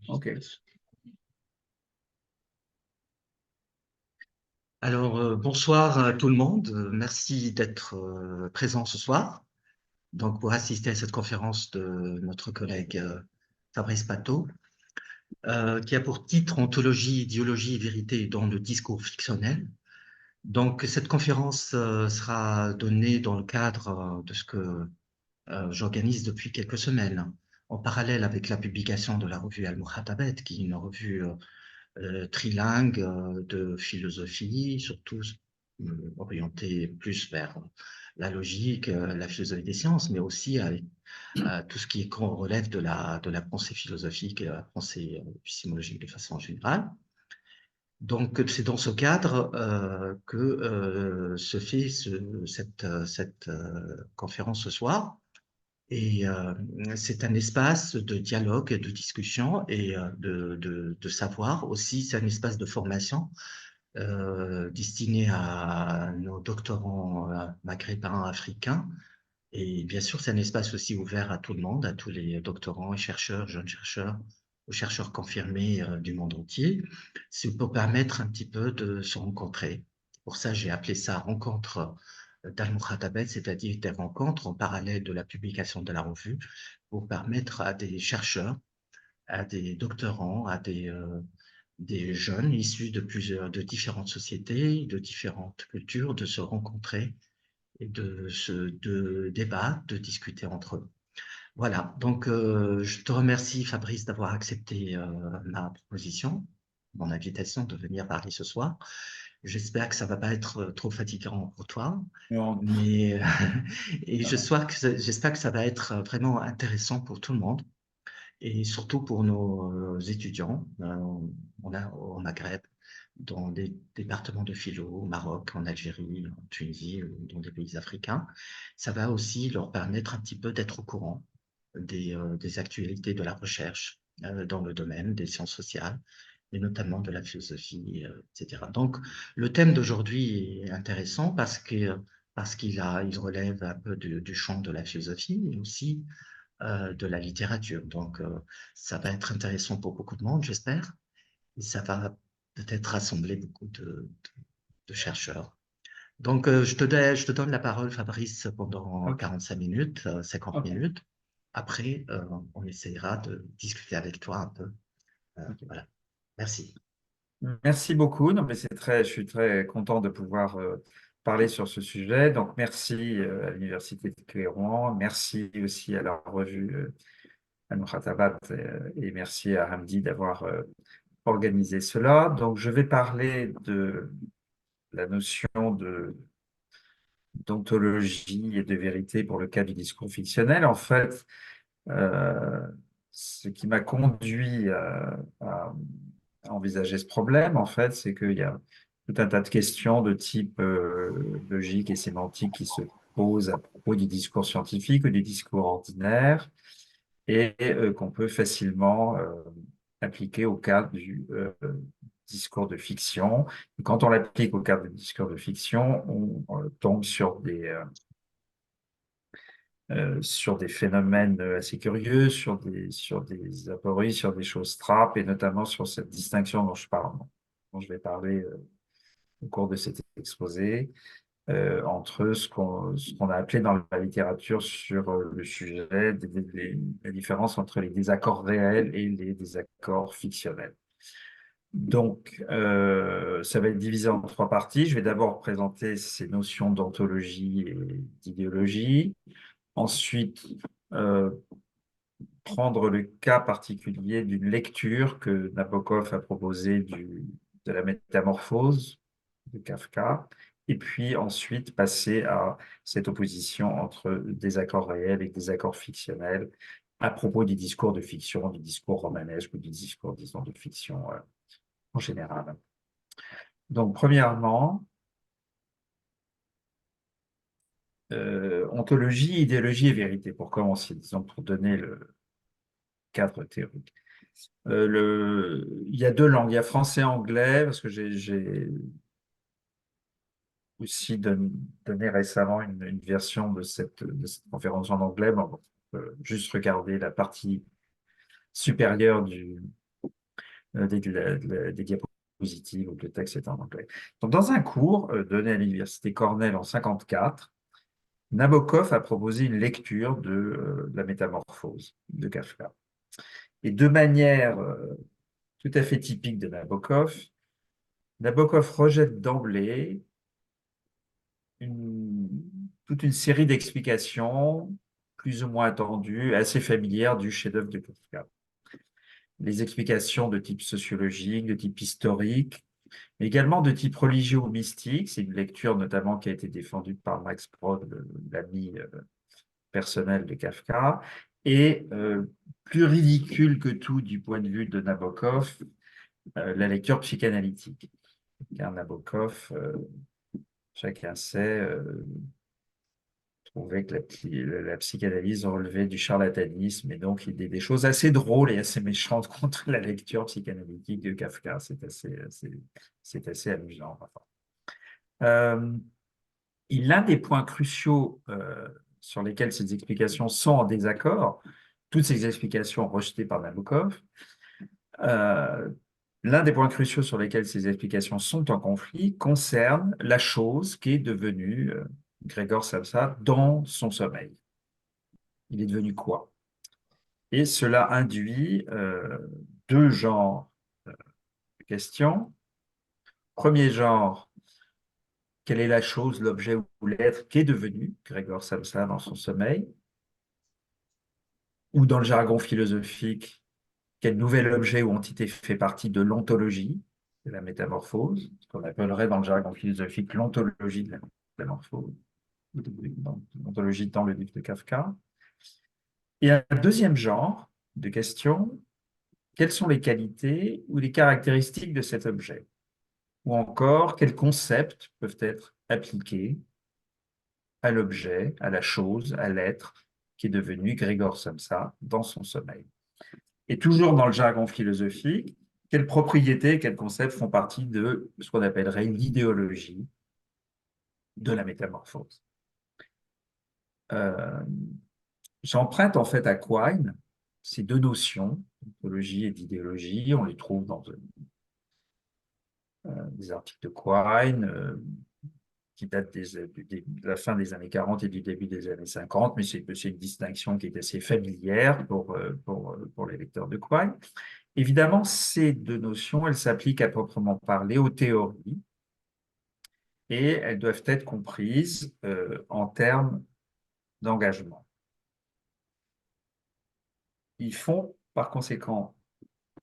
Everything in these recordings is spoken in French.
Ok. Alors, bonsoir à tout le monde. Merci d'être présent ce soir. Donc, pour assister à cette conférence de notre collègue Fabrice Pato, qui a pour titre Ontologie, idéologie et vérité dans le discours fictionnel. Donc, cette conférence sera donnée dans le cadre de ce que j'organise depuis quelques semaines, en parallèle avec la publication de la revue Al-Mukhatabat, qui est une revue trilingue de philosophie, surtout orientée plus vers la logique, la philosophie des sciences, mais aussi avec tout ce qui relève de la pensée philosophique et de la pensée épistémologique de façon générale. Donc, c'est dans ce cadre que se fait cette conférence ce soir. Et c'est un espace de dialogue, de discussion et de savoir aussi. C'est un espace de formation destiné à nos doctorants maghrébins, africains. Et bien sûr, c'est un espace aussi ouvert à tout le monde, à tous les doctorants et chercheurs, jeunes chercheurs, aux chercheurs confirmés du monde entier. C'est pour permettre un petit peu de se rencontrer. Pour ça, j'ai appelé ça rencontre d'Al-Mukhatabat, c'est-à-dire des rencontres en parallèle de la publication de la revue, pour permettre à des chercheurs, à des doctorants, à des jeunes issus de différentes sociétés, de différentes cultures, de se rencontrer et de débattre, de discuter entre eux. Voilà, donc je te remercie Fabrice d'avoir accepté ma proposition, mon invitation de venir parler ce soir. J'espère que ça va pas être trop fatigant pour toi, Non, mais et non, non. j'espère que ça va être vraiment intéressant pour tout le monde et surtout pour nos étudiants. On a au Maghreb, dans des départements de philo, au Maroc, en Algérie, en Tunisie, ou dans des pays africains. Ça va aussi leur permettre un petit peu d'être au courant des actualités de la recherche dans le domaine des sciences sociales, et notamment de la philosophie, etc. Donc, le thème d'aujourd'hui est intéressant parce il relève un peu du champ de la philosophie, mais aussi de la littérature. Donc, ça va être intéressant pour beaucoup de monde, j'espère, et ça va peut-être rassembler beaucoup de chercheurs. Donc, je te donne la parole, Fabrice, pendant Ok. 45 minutes, 50 Ok. minutes. Après, on essayera de discuter avec toi un peu. Ok. Voilà. Merci. Merci beaucoup. Non, mais je suis très content de pouvoir parler sur ce sujet. Donc, merci à l'Université de Téhéran. Merci aussi à la revue Al-Mukhatabat et merci à Hamdi d'avoir organisé cela. Donc, je vais parler de la notion d'ontologie et de vérité pour le cas du discours fictionnel. En fait, Euh, ce qui m'a conduit à envisager ce problème, en fait, c'est qu'il y a tout un tas de questions de type logique et sémantique qui se posent à propos du discours scientifique ou du discours ordinaire et qu'on peut facilement appliquer au cadre du discours de fiction. Et quand on l'applique au cadre du discours de fiction, on tombe sur des phénomènes assez curieux, sur des apories, sur des choses trappes, et notamment sur cette distinction dont je vais parler au cours de cet exposé, entre ce qu'on a appelé dans la littérature sur le sujet, la différence entre les désaccords réels et les désaccords fictionnels. Donc, ça va être divisé en trois parties. Je vais d'abord présenter ces notions d'ontologie et d'idéologie. Ensuite, euh, prendre le cas particulier d'une lecture que Nabokov a proposée de la métamorphose de Kafka, et puis ensuite passer à cette opposition entre désaccords réels et désaccords fictionnels à propos du discours de fiction, du discours romanesque ou du discours, disons, de fiction en général. Donc, premièrement, ontologie, idéologie et vérité, pour commencer, disons, pour donner le cadre théorique. Il y a deux langues, il y a français et anglais, parce que j'ai aussi donné récemment une version de cette conférence en anglais. Bon, juste regarder la partie supérieure des diapositives où le texte est en anglais. Donc, dans un cours donné à l'Université Cornell en 1954, Nabokov a proposé une lecture de la Métamorphose de Kafka. Et de manière tout à fait typique de Nabokov, Nabokov rejette d'emblée toute une série d'explications plus ou moins attendues, assez familières du chef-d'œuvre de Kafka. Les explications de type sociologique, de type historique, mais également de type religieux ou mystique. C'est une lecture notamment qui a été défendue par Max Brod, l'ami personnel de Kafka, et plus ridicule que tout du point de vue de Nabokov, la lecture psychanalytique. Car Nabokov, chacun sait, trouvait que la psychanalyse relevait du charlatanisme, et donc il y a des choses assez drôles et assez méchantes contre la lecture psychanalytique de Kafka. C'est assez amusant. Enfin. L'un des points cruciaux sur lesquels ces explications sont en désaccord, toutes ces explications rejetées par Nabokov, l'un des points cruciaux sur lesquels ces explications sont en conflit concerne la chose qu'est devenue Grégor Samsa dans son sommeil. Il est devenu quoi? Et cela induit deux genres de questions. Premier genre, quelle est la chose, l'objet ou l'être qu'est devenu Grégor Samsa dans son sommeil? Ou dans le jargon philosophique, quel nouvel objet ou entité fait partie de l'ontologie de la métamorphose, ce qu'on appellerait dans le jargon philosophique l'ontologie de la métamorphose, l'ontologie dans le livre de Kafka. Et un deuxième genre de questions, quelles sont les qualités ou les caractéristiques de cet objet? Ou encore, quels concepts peuvent être appliqués à l'objet, à la chose, à l'être qui est devenu Grégor Samsa dans son sommeil? Et toujours dans le jargon philosophique, quelles propriétés, quels concepts font partie de ce qu'on appellerait l'idéologie de la métamorphose? Euh, J'emprunte en fait à Quine ces deux notions, d'ontologie et d'idéologie. On les trouve dans des articles de Quine qui datent de la fin des années 40 et du début des années 50, mais c'est une distinction qui est assez familière pour les lecteurs de Quine. Évidemment, ces deux notions, elles s'appliquent à proprement parler aux théories et elles doivent être comprises en termes d'engagement. Ils font, par conséquent,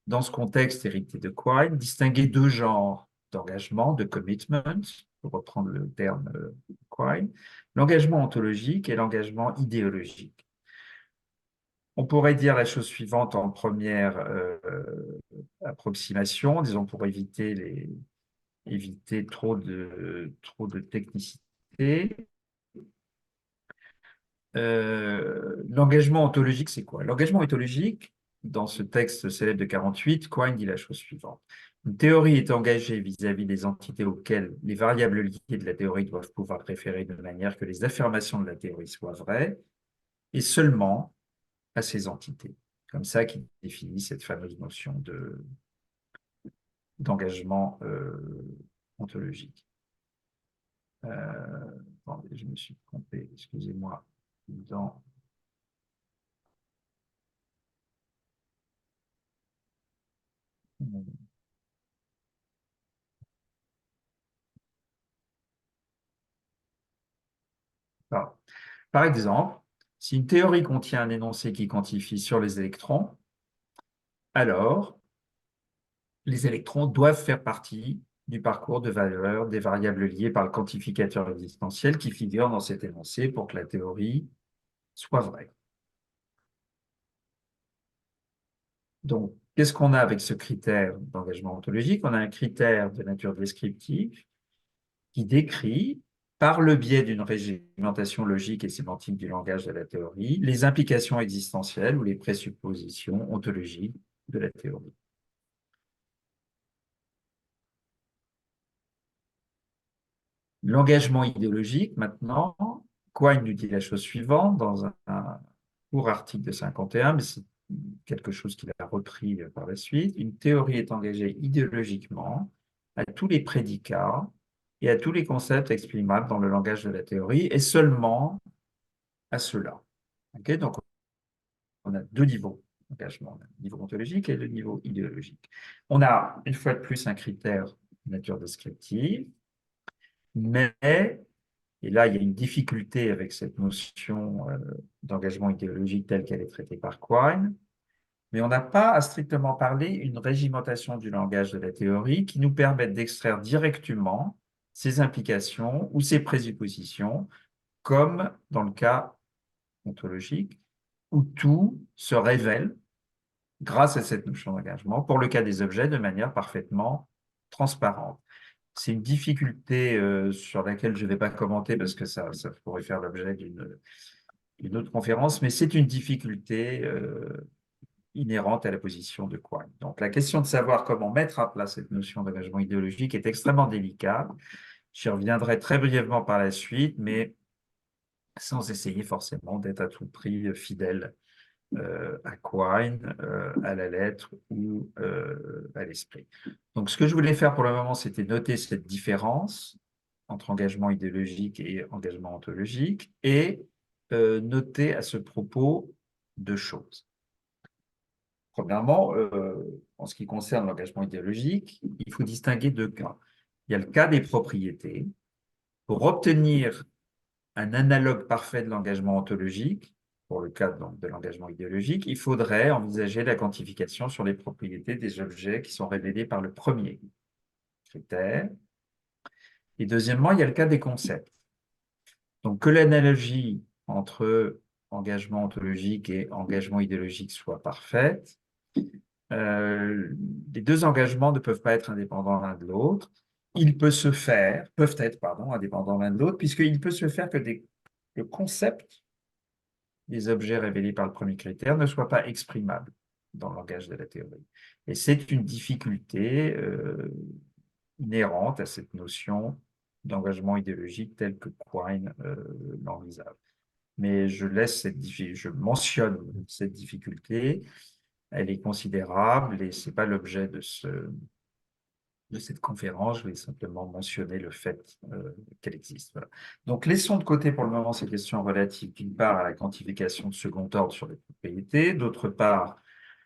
dans ce contexte hérité de Quine, distinguer deux genres d'engagement, de commitment, pour reprendre le terme Quine, l'engagement ontologique et l'engagement idéologique. On pourrait dire la chose suivante en première approximation, disons pour éviter trop de technicité. L'engagement ontologique, c'est quoi? L'engagement ontologique, dans ce texte célèbre de 48, Quine dit la chose suivante. Une théorie est engagée vis-à-vis des entités auxquelles les variables liées de la théorie doivent pouvoir référer de manière que les affirmations de la théorie soient vraies, et seulement à ces entités. Comme ça qu'il définit cette fameuse notion d'engagement ontologique. Attendez, je me suis trompé, excusez-moi. Dans Par exemple, si une théorie contient un énoncé qui quantifie sur les électrons, alors les électrons doivent faire partie du parcours de valeur des variables liées par le quantificateur existentiel qui figure dans cet énoncé pour que la théorie soit vraie. Donc, qu'est-ce qu'on a avec ce critère d'engagement ontologique? On a un critère de nature descriptive qui décrit, par le biais d'une régimentation logique et sémantique du langage de la théorie, les implications existentielles ou les présuppositions ontologiques de la théorie. L'engagement idéologique, maintenant, Quine nous dit la chose suivante dans un court article de 51, mais quelque chose qu'il a repris par la suite. Une théorie est engagée idéologiquement à tous les prédicats et à tous les concepts exprimables dans le langage de la théorie, et seulement à ceux-là. Okay, donc, on a deux niveaux d'engagement, le niveau ontologique et le niveau idéologique. On a, une fois de plus, un critère de nature descriptive, mais, et là, il y a une difficulté avec cette notion d'engagement idéologique telle qu'elle est traitée par Quine, mais on n'a pas, à strictement parler, une régimentation du langage de la théorie qui nous permette d'extraire directement ses implications ou ses présuppositions, comme dans le cas ontologique, où tout se révèle grâce à cette notion d'engagement, pour le cas des objets, de manière parfaitement transparente. C'est une difficulté sur laquelle je ne vais pas commenter parce que ça pourrait faire l'objet d'une autre conférence, mais c'est une difficulté inhérente à la position de Quine. Donc la question de savoir comment mettre à plat cette notion d'engagement idéologique est extrêmement délicate. J'y reviendrai très brièvement par la suite, mais sans essayer forcément d'être à tout prix fidèle à Quine, à la lettre ou à l'esprit. Donc, ce que je voulais faire pour le moment, c'était noter cette différence entre engagement idéologique et engagement ontologique et noter à ce propos deux choses. Premièrement, en ce qui concerne l'engagement idéologique, il faut distinguer deux cas. Il y a le cas des propriétés. Pour obtenir un analogue parfait de l'engagement ontologique, pour le cas donc, de l'engagement idéologique, il faudrait envisager la quantification sur les propriétés des objets qui sont révélés par le premier critère. Et deuxièmement, il y a le cas des concepts. Donc, que l'analogie entre engagement ontologique et engagement idéologique soit parfaite, les deux engagements ne peuvent pas être indépendants l'un de l'autre. Ils peuvent se faire, peuvent être, pardon, indépendants l'un de l'autre, puisqu'il peut se faire que le concept des objets révélés par le premier critère ne soient pas exprimables dans le langage de la théorie. Et c'est une difficulté inhérente à cette notion d'engagement idéologique tel que Quine l'envisage. Mais je mentionne cette difficulté, elle est considérable et ce n'est pas l'objet de cette conférence, je vais simplement mentionner le fait qu'elle existe. Voilà. Donc, laissons de côté pour le moment ces questions relatives, d'une part, à la quantification de second ordre sur les propriétés, d'autre part,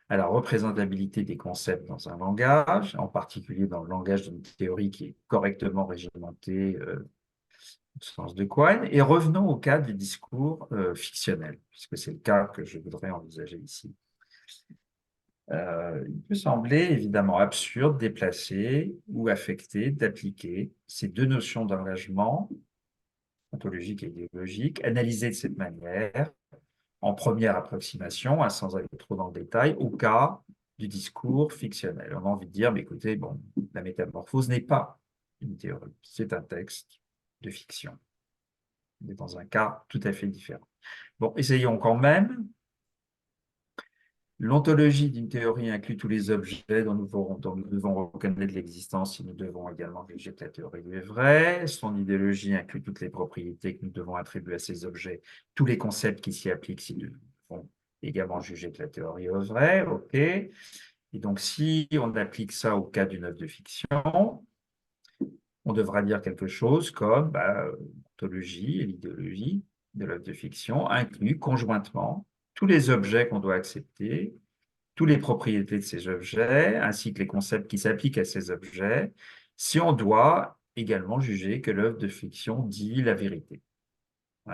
à la représentabilité des concepts dans un langage, en particulier dans le langage d'une théorie qui est correctement régimentée au sens de Quine, et revenons au cas du discours fictionnel, puisque c'est le cas que je voudrais envisager ici. Il peut sembler évidemment absurde, déplacé ou affecté d'appliquer ces deux notions d'engagement, ontologique et idéologique, analysées de cette manière, en première approximation, sans aller trop dans le détail, au cas du discours fictionnel. On a envie de dire, mais écoutez, bon, la métamorphose n'est pas une théorie, c'est un texte de fiction. On est dans un cas tout à fait différent. Bon, essayons quand même. L'ontologie d'une théorie inclut tous les objets dont nous devons reconnaître l'existence si nous devons également juger que la théorie est vraie. Son idéologie inclut toutes les propriétés que nous devons attribuer à ces objets, tous les concepts qui s'y appliquent si nous devons également juger que la théorie est vraie. OK. Et donc, si on applique ça au cas d'une œuvre de fiction, on devra dire quelque chose comme l'ontologie et l'idéologie de l'œuvre de fiction incluent conjointement tous les objets qu'on doit accepter, toutes les propriétés de ces objets, ainsi que les concepts qui s'appliquent à ces objets, si on doit également juger que l'œuvre de fiction dit la vérité.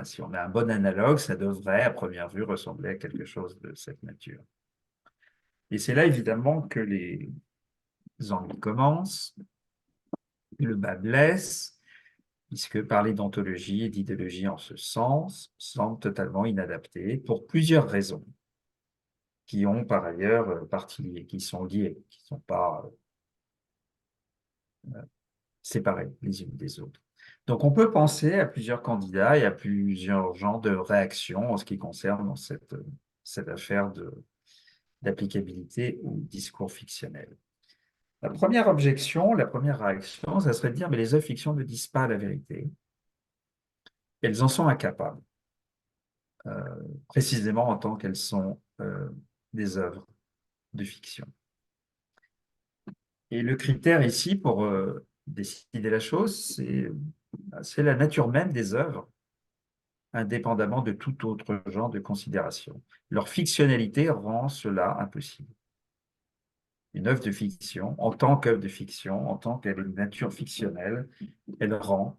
Si on a un bon analogue, ça devrait, à première vue, ressembler à quelque chose de cette nature. Et c'est là, évidemment, que les ennuis commencent, et le bas blesse, puisque parler d'ontologie et d'idéologie en ce sens semble totalement inadapté pour plusieurs raisons qui ont par ailleurs qui sont liées, qui ne sont pas séparées les unes des autres. Donc, on peut penser à plusieurs candidats et à plusieurs genres de réactions en ce qui concerne cette affaire d'applicabilité ou discours fictionnel. La première objection, la première réaction, ça serait de dire mais les œuvres fiction ne disent pas la vérité. Elles en sont incapables, précisément en tant qu'elles sont des œuvres de fiction. Et le critère ici pour décider la chose, c'est la nature même des œuvres, indépendamment de tout autre genre de considération. Leur fictionnalité rend cela impossible. Une œuvre de fiction, en tant qu'œuvre de fiction, en tant qu'elle est de nature fictionnelle, elle rend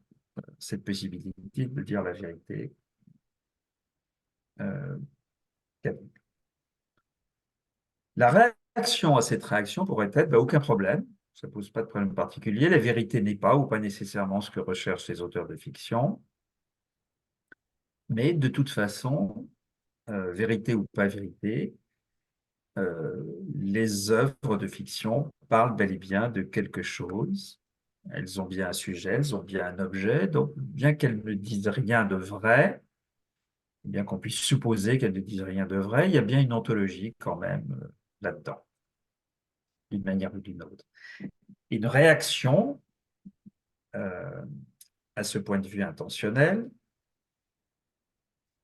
cette possibilité de dire la vérité euh, capable. La réaction à cette réaction pourrait être aucun problème, ça ne pose pas de problème particulier, la vérité n'est pas ou pas nécessairement ce que recherchent les auteurs de fiction, mais de toute façon, vérité ou pas vérité, les œuvres de fiction parlent bel et bien de quelque chose. Elles ont bien un sujet, elles ont bien un objet, donc bien qu'elles ne disent rien de vrai, bien qu'on puisse supposer qu'elles ne disent rien de vrai, il y a bien une ontologie quand même là-dedans, d'une manière ou d'une autre. Une réaction euh, à ce point de vue intentionnel,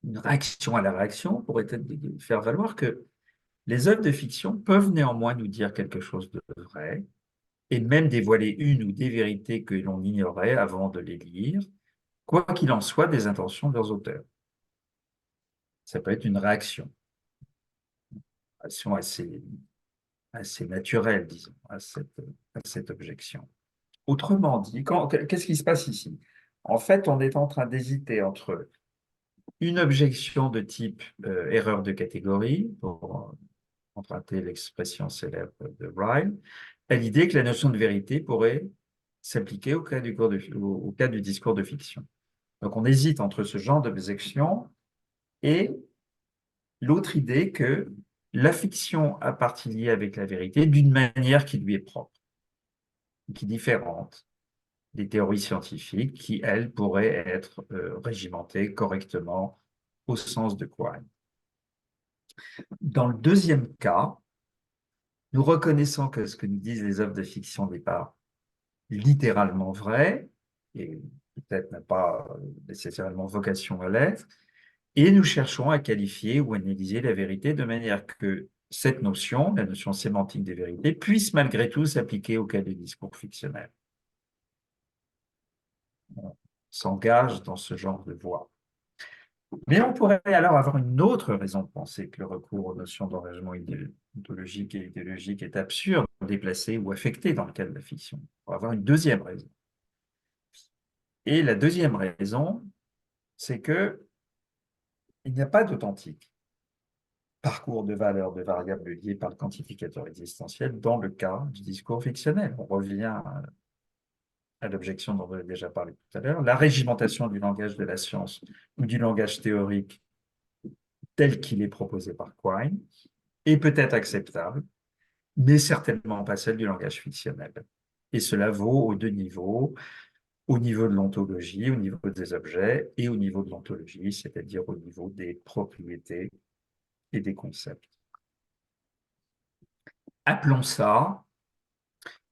une réaction à la réaction pourrait être de faire valoir que les œuvres de fiction peuvent néanmoins nous dire quelque chose de vrai et même dévoiler une ou des vérités que l'on ignorait avant de les lire, quoi qu'il en soit des intentions de leurs auteurs. Ça peut être une réaction assez naturelle, disons, à cette objection. Autrement dit, qu'est-ce qui se passe ici? En fait, on est en train d'hésiter entre une objection de type erreur de catégorie, pour emprunter l'expression célèbre de Ryle, à l'idée que la notion de vérité pourrait s'appliquer au cas du discours de fiction. Donc on hésite entre ce genre d'objection et l'autre idée que la fiction a partie liée avec la vérité d'une manière qui lui est propre, qui est différente des théories scientifiques qui, elles, pourraient être régimentées correctement au sens de Quine. Dans le deuxième cas, nous reconnaissons que ce que nous disent les œuvres de fiction n'est pas littéralement vrai, et peut-être n'a pas nécessairement vocation à l'être, et nous cherchons à qualifier ou analyser la vérité de manière que cette notion, la notion sémantique des vérités, puisse malgré tout s'appliquer au cas des discours fictionnels. On s'engage dans ce genre de voie. Mais on pourrait alors avoir une autre raison de penser que le recours aux notions d'engagement ontologique et idéologique est absurde, déplacé ou affecté dans le cas de la fiction. On pourrait avoir une deuxième raison. Et la deuxième raison, c'est que il n'y a pas d'authentique parcours de valeurs de variables liées par le quantificateur existentiel dans le cas du discours fictionnel. On revient à l'objection dont on a déjà parlé tout à l'heure. La régimentation du langage de la science ou du langage théorique tel qu'il est proposé par Quine est peut-être acceptable, mais certainement pas celle du langage fictionnel. Et cela vaut aux deux niveaux, au niveau de l'ontologie, au niveau des objets, et au niveau de l'ontologie, c'est-à-dire au niveau des propriétés et des concepts. Appelons ça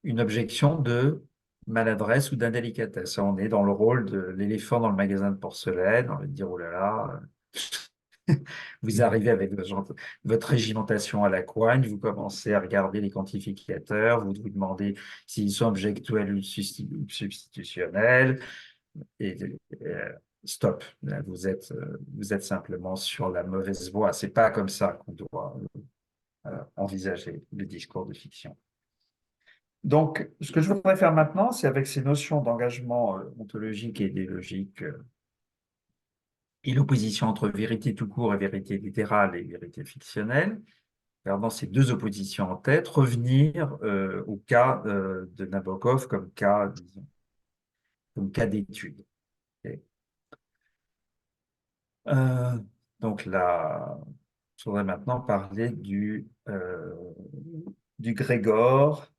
une objection de maladresse ou d'indélicatesse. On est dans le rôle de l'éléphant dans le magasin de porcelaine, on va dire, oh là là, vous arrivez avec votre régimentation à la coigne, vous commencez à regarder les quantificateurs, vous vous demandez s'ils sont objectuels ou substitutionnels, et stop, vous êtes simplement sur la mauvaise voie. C'est pas comme ça qu'on doit envisager le discours de fiction. Donc, ce que je voudrais faire maintenant, c'est avec ces notions d'engagement ontologique et idéologique et l'opposition entre vérité tout court et vérité littérale et vérité fictionnelle, gardant ces deux oppositions en tête, revenir au cas de Nabokov comme cas, disons, comme cas d'étude. Okay. Donc là, je voudrais maintenant parler du Grégor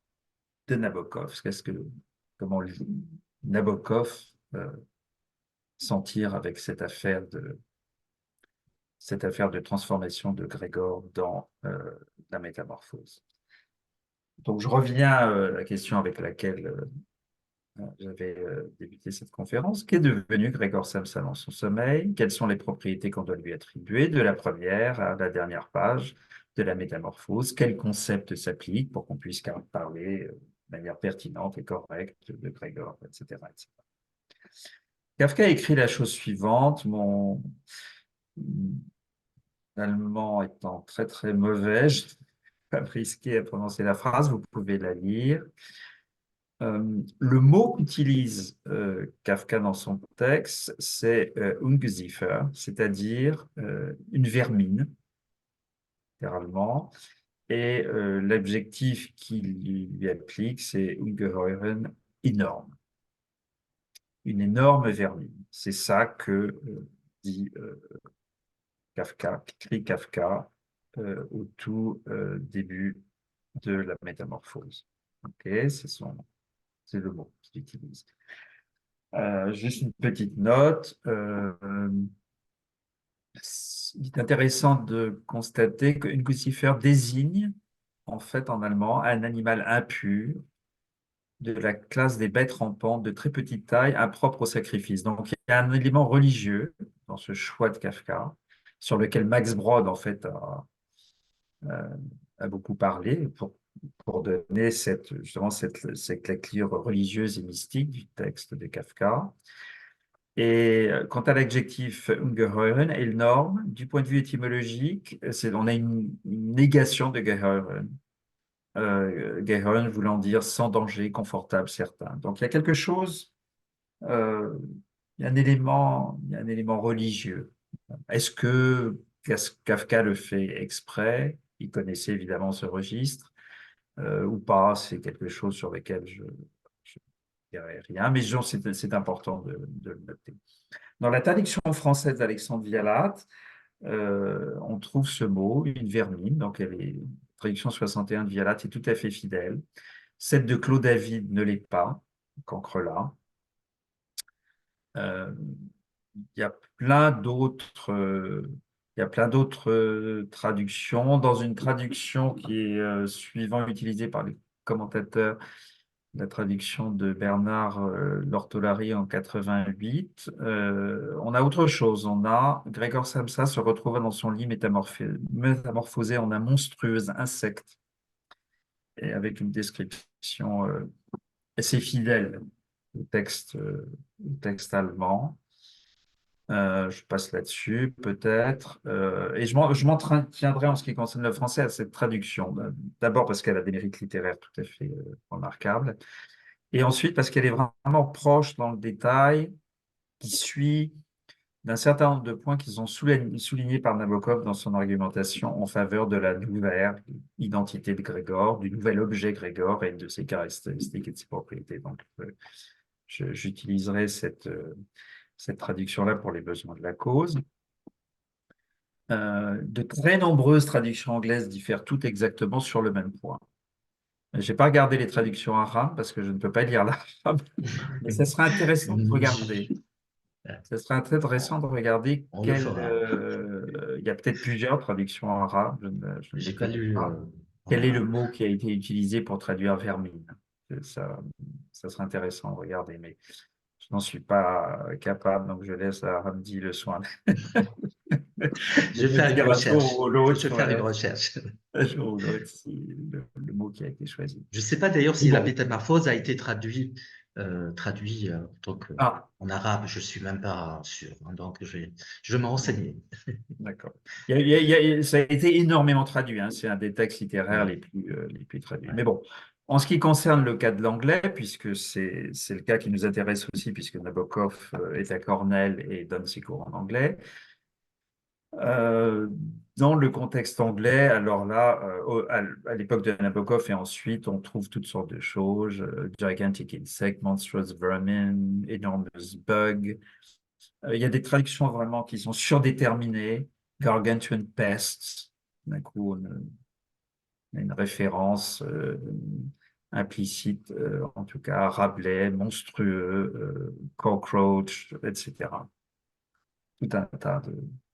de Nabokov. Comment Nabokov s'en tire avec cette affaire de transformation de Grégor dans la métamorphose. Donc je reviens à la question avec laquelle j'avais débuté cette conférence. Qu'est devenu Grégor Samsa dans son sommeil? Quelles sont les propriétés qu'on doit lui attribuer de la première à la dernière page de la métamorphose, quels concepts s'appliquent pour qu'on puisse parler de manière pertinente et correcte de Grégor, etc., etc. Kafka a écrit la chose suivante, mon allemand étant très très mauvais, je ne vais pas me risquer à prononcer la phrase, vous pouvez la lire. Le mot qu'utilise Kafka dans son texte, c'est Ungeziefer, c'est-à-dire une vermine, littéralement, et l'adjectif qu'il lui applique, c'est Ungeheuren, énorme, une énorme vermine. C'est ça que dit Kafka, qu'écrit Kafka au tout début de la métamorphose. Ok, c'est le mot qu'il utilise. Juste une petite note. Il est intéressant de constater qu'une Lucifer désigne, en fait, en allemand, un animal impur de la classe des bêtes rampantes de très petite taille, impropre au sacrifice. Donc, il y a un élément religieux dans ce choix de Kafka, sur lequel Max Brod, en fait, a beaucoup parlé pour donner justement cette lecture religieuse et mystique du texte de Kafka. Et quant à l'adjectif ungeheuren, énorme, du point de vue étymologique, on a une négation de geheuren. Geheuren voulant dire sans danger, confortable, certain. Donc il y a quelque chose, euh, il y a il y a un élément religieux. Est-ce que Kafka le fait exprès? Il connaissait évidemment ce registre ou pas? C'est quelque chose sur lequel je ne dirais rien, mais c'est important de le noter. Dans la traduction française d'Alexandre Vialat, on trouve ce mot, une vermine, donc la traduction 61 de Vialat est tout à fait fidèle. Celle de Claude David ne l'est pas, Cancrelat. Il y a plein d'autres traductions. Dans une traduction qui est suivant utilisée par les commentateurs, la traduction de Bernard Lortolari en 88, on a autre chose. On a Grégor Samsa se retrouva dans son lit métamorphosé en un monstrueux insecte et avec une description assez fidèle au texte allemand. Je passe là-dessus, peut-être. Et je m'entretiendrai en ce qui concerne le français à cette traduction. D'abord parce qu'elle a des mérites littéraires tout à fait remarquables. Et ensuite parce qu'elle est vraiment proche dans le détail, qui suit d'un certain nombre de points qu'ils ont soulignés par Nabokov dans son argumentation en faveur de la nouvelle identité de Grégor, du nouvel objet Grégor et de ses caractéristiques et de ses propriétés. Donc, j'utiliserai cette traduction-là pour les besoins de la cause. De très nombreuses traductions anglaises diffèrent toutes exactement sur le même point. Je n'ai pas regardé les traductions arabes parce que je ne peux pas lire l'arabe, mais ça serait intéressant de regarder. Ce serait intéressant de regarder On le fera. il y a peut-être plusieurs traductions arabes, je ne J'ai les pas connais lu pas. en Quel est le arabe. mot qui a été utilisé pour traduire vermine? Ça serait intéressant de regarder, mais je n'en suis pas capable, donc je laisse à Hamdi le soin de Je vais me faire une dire recherche. Je vais faire une recherche. un jour ou l'autre si le mot qui a été choisi. Je ne sais pas d'ailleurs Mais si la bon, métamorphose a été ah, en arabe. Je suis même pas sûr, hein, donc je vais me renseigner. d'accord. Ça a été énormément traduit, hein. C'est un des textes littéraires Ouais, les plus traduits. ouais. Mais bon, en ce qui concerne le cas de l'anglais, puisque c'est le cas qui nous intéresse aussi, puisque Nabokov est à Cornell et donne ses cours en anglais. Euh, Dans le contexte anglais, alors là, à l'époque de Nabokov et ensuite, on trouve toutes sortes de choses, gigantic insect, monstrous vermin, enormous bug. Il y a des traductions vraiment qui sont surdéterminées, gargantuan pests. D'un coup, on a une référence implicite, en tout cas, Rabelais, monstrueux, cockroach, etc. Tout un tas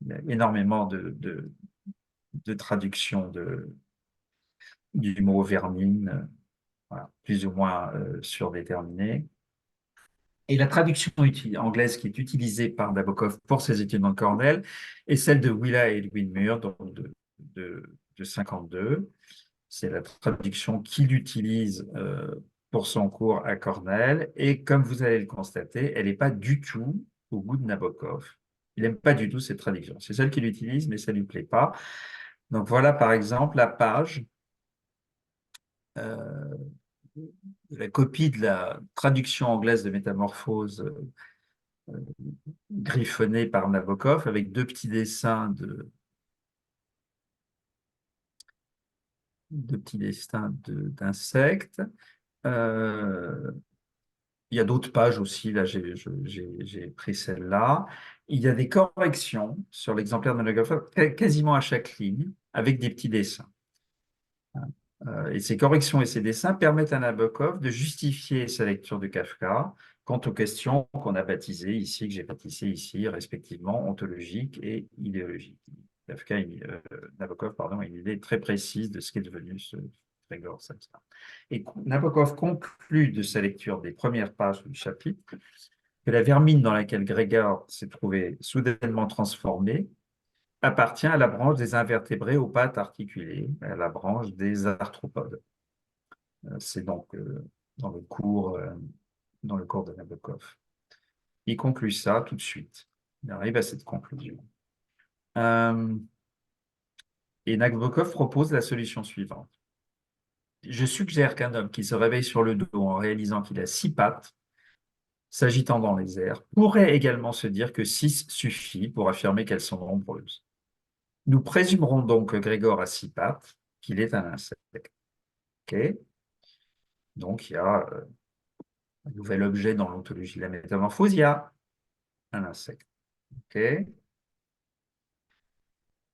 il y a énormément de traductions du mot vermine, voilà, plus ou moins surdéterminées. Et la traduction anglaise qui est utilisée par Nabokov pour ses études dans Cornell est celle de Willa Edwin Muir, donc de de 52. C'est la traduction qu'il utilise pour son cours à Cornell. Et comme vous allez le constater, elle n'est pas du tout au goût de Nabokov. Il n'aime pas du tout cette traduction. C'est celle qu'il utilise, mais ça ne lui plaît pas. Donc voilà, par exemple, la page, la copie de la traduction anglaise de Métamorphose griffonnée par Nabokov, avec deux petits dessins d'insectes. Il y a d'autres pages aussi, là j'ai pris celle-là. Il y a des corrections sur l'exemplaire de Nabokov quasiment à chaque ligne, avec des petits dessins. Et ces corrections et ces dessins permettent à Nabokov de justifier sa lecture de Kafka quant aux questions qu'on a baptisées ici, que j'ai baptisées ici, respectivement, ontologiques et idéologiques. Nabokov a une idée très précise de ce qu'est devenu ce Grégor Samsa. Et Nabokov conclut de sa lecture des premières pages du chapitre que la vermine dans laquelle Grégor s'est trouvé soudainement transformé appartient à la branche des invertébrés aux pattes articulées, à la branche des arthropodes. C'est donc dans le cours de Nabokov. Il conclut ça tout de suite. Il arrive à cette conclusion. Et Nabokov propose la solution suivante. Je suggère qu'un homme qui se réveille sur le dos en réalisant qu'il a 6 pattes, s'agitant dans les airs, pourrait également se dire que 6 suffit pour affirmer qu'elles sont nombreuses. Nous présumerons donc que Grégor a 6 pattes, qu'il est un insecte. Okay. Donc, il y a un nouvel objet dans l'ontologie de la métamorphose, il y a un insecte. Okay.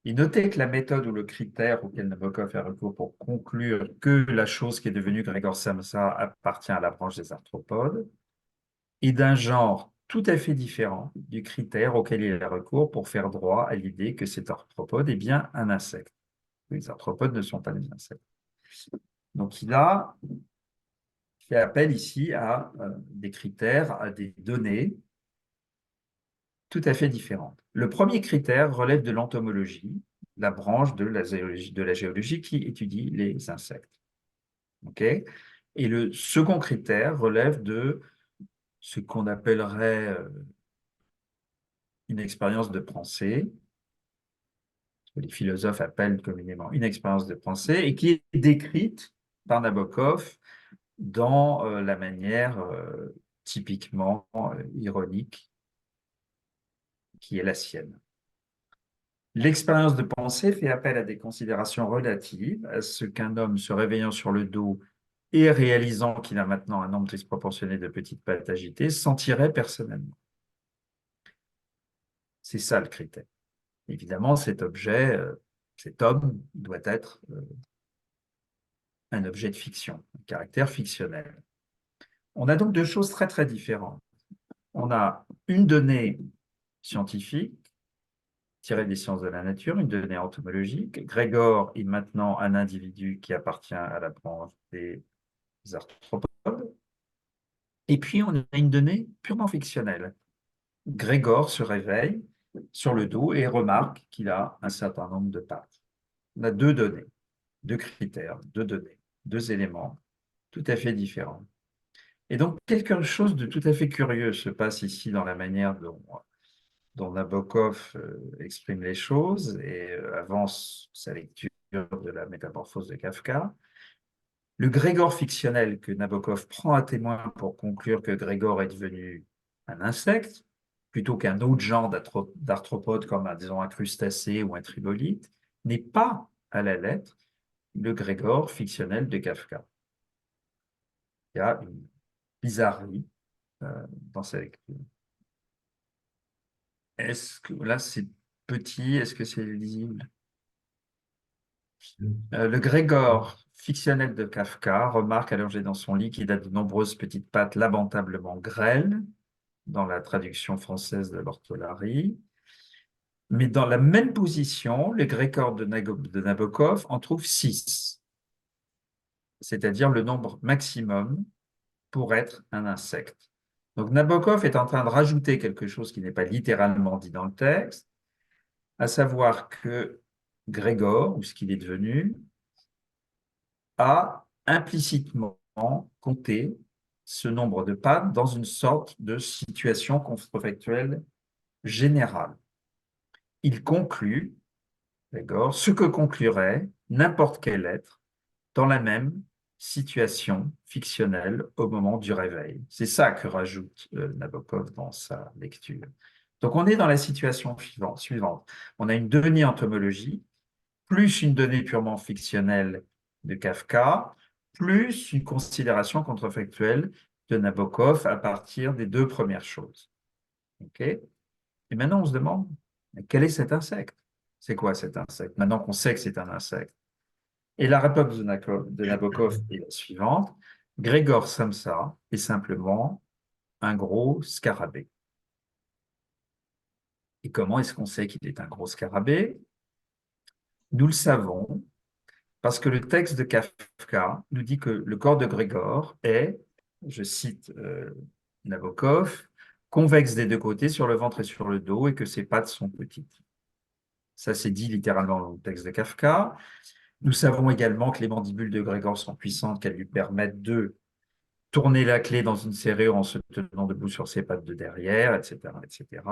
Et notez que la méthode ou le critère auquel Nabokov fait recours pour conclure que la chose qui est devenue Grégor Samsa appartient à la branche des arthropodes est d'un genre tout à fait différent du critère auquel il a recours pour faire droit à l'idée que cet arthropode est bien un insecte. Les arthropodes ne sont pas des insectes. Donc il a fait appel ici à des critères, à des données tout à fait différentes. Le premier critère relève de l'entomologie, la branche de la géologie qui étudie les insectes. Okay. Et le second critère relève de ce qu'on appellerait une expérience de pensée, ce que les philosophes appellent communément une expérience de pensée, et qui est décrite par Nabokov dans la manière typiquement ironique qui est la sienne. L'expérience de pensée fait appel à des considérations relatives à ce qu'un homme se réveillant sur le dos et réalisant qu'il a maintenant un nombre disproportionné de petites pattes agitées sentirait personnellement. C'est ça le critère. Évidemment, cet objet, cet homme doit être un objet de fiction, un caractère fictionnel. On a donc deux choses très très différentes. On a une donnée scientifique tirée des sciences de la nature, une donnée entomologique. Grégor est maintenant un individu qui appartient à la branche des arthropodes. Et puis, on a une donnée purement fictionnelle. Grégor se réveille sur le dos et remarque qu'il a un certain nombre de pattes. On a deux données, deux critères, deux données, deux éléments tout à fait différents. Et donc, quelque chose de tout à fait curieux se passe ici dans la manière dont Nabokov exprime les choses et avance sa lecture de la métamorphose de Kafka. Le Grégor fictionnel que Nabokov prend à témoin pour conclure que Grégor est devenu un insecte, plutôt qu'un autre genre d'arthropode comme, disons, un crustacé ou un tribolite, n'est pas à la lettre le Grégor fictionnel de Kafka. Il y a une bizarrerie dans sa lecture. Est-ce que là c'est petit, est-ce que c'est lisible? Le Grégor fictionnel de Kafka remarque allongé dans son lit qu'il a de nombreuses petites pattes lamentablement grêles, dans la traduction française de l'ortholari. Mais dans la même position, le Grégor de Nabokov en trouve 6, c'est-à-dire le nombre maximum pour être un insecte. Donc Nabokov est en train de rajouter quelque chose qui n'est pas littéralement dit dans le texte, à savoir que Grégor, ou ce qu'il est devenu, a implicitement compté ce nombre de pannes dans une sorte de situation contrefactuelle générale. Il conclut, Grégor, ce que conclurait n'importe quel être dans la même situation fictionnelle au moment du réveil. C'est ça que rajoute Nabokov dans sa lecture. Donc on est dans la situation suivante. On a une donnée entomologique, plus une donnée purement fictionnelle de Kafka, plus une considération contrefactuelle de Nabokov à partir des deux premières choses. Okay. Et maintenant, on se demande, quel est cet insecte? C'est quoi cet insecte? Maintenant qu'on sait que c'est un insecte. Et la réponse de Nabokov est la suivante. Grégor Samsa est simplement un gros scarabée. Et comment est-ce qu'on sait qu'il est un gros scarabée? Nous le savons parce que le texte de Kafka nous dit que le corps de Grégor est, je cite Nabokov, convexe des deux côtés sur le ventre et sur le dos et que ses pattes sont petites. Ça, c'est dit littéralement dans le texte de Kafka. Nous savons également que les mandibules de Grégor sont puissantes, qu'elles lui permettent de tourner la clé dans une serrure en se tenant debout sur ses pattes de derrière, etc., etc.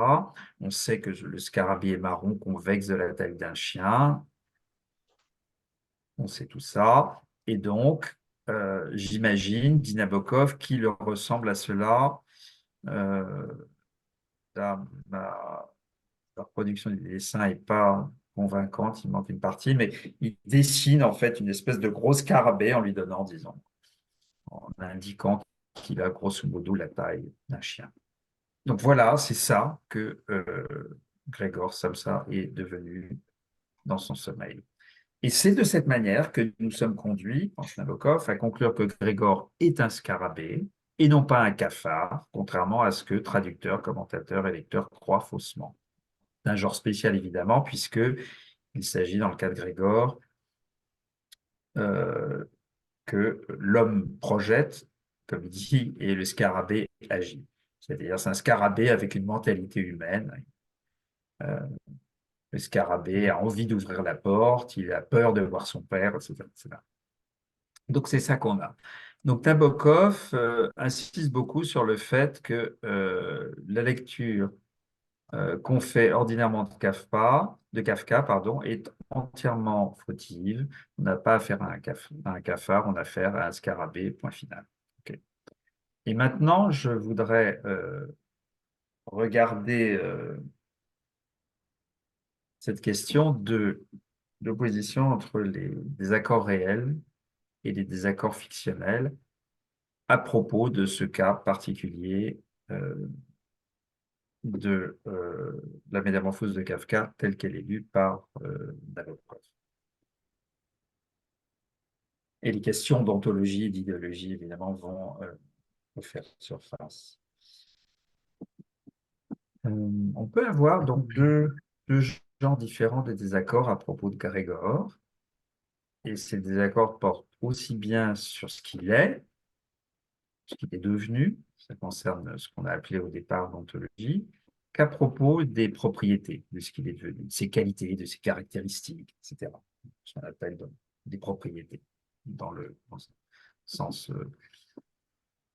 On sait que le scarabée est marron, convexe de la taille d'un chien. On sait tout ça. Et donc, j'imagine, dit Nabokov, qu'il ressemble à cela. Euh, la reproduction du dessin n'est pas convaincante, il manque une partie, mais il dessine en fait une espèce de gros scarabée en lui donnant, disons, en indiquant qu'il a grosso modo la taille d'un chien. Donc voilà, c'est ça que Grégor Samsa est devenu dans son sommeil. Et c'est de cette manière que nous sommes conduits, pense Nabokov, à conclure que Grégor est un scarabée et non pas un cafard, contrairement à ce que traducteurs, commentateurs et lecteurs croient faussement. D'un genre spécial évidemment, puisqu'il s'agit dans le cas de Grégor euh, que l'homme projette, comme il dit, et le scarabée agit. C'est-à-dire c'est un scarabée avec une mentalité humaine. Euh, le scarabée a envie d'ouvrir la porte, il a peur de voir son père, etc., etc. Donc c'est ça qu'on a. Donc Nabokov insiste beaucoup sur le fait que la lecture qu'on fait ordinairement de Kafka, pardon, est entièrement fautive. On n'a pas affaire à un cafard, on a affaire à un scarabée, point final. Okay. Et maintenant, je voudrais regarder cette question de l'opposition entre les désaccords réels et les désaccords fictionnels à propos de ce cas particulier de la métamorphose de Kafka telle qu'elle est lue par Nabokov. Et les questions d'ontologie et d'idéologie, évidemment, vont faire surface. On peut avoir donc deux genres différents de désaccords à propos de Grégor. Et ces désaccords portent aussi bien sur ce qu'il est devenu, ça concerne ce qu'on a appelé au départ l'ontologie, qu'à propos des propriétés de ce qu'il est devenu, de ses qualités, de ses caractéristiques, etc. Ce qu'on appelle donc des propriétés dans le sens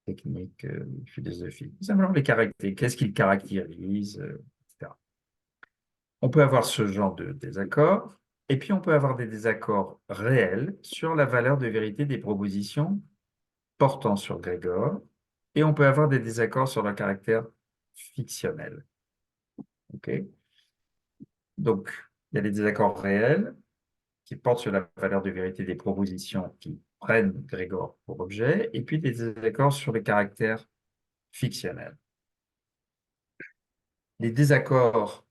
technique, philosophique. Simplement les caractéristiques, qu'est-ce qu'il caractérise, etc. On peut avoir ce genre de désaccord, et puis on peut avoir des désaccords réels sur la valeur de vérité des propositions portant sur Grégor, et on peut avoir des désaccords sur le caractère fictionnel. Okay. Donc, il y a des désaccords réels qui portent sur la valeur de vérité des propositions qui prennent Grégor pour objet, et puis des désaccords sur le caractère fictionnel. Les désaccords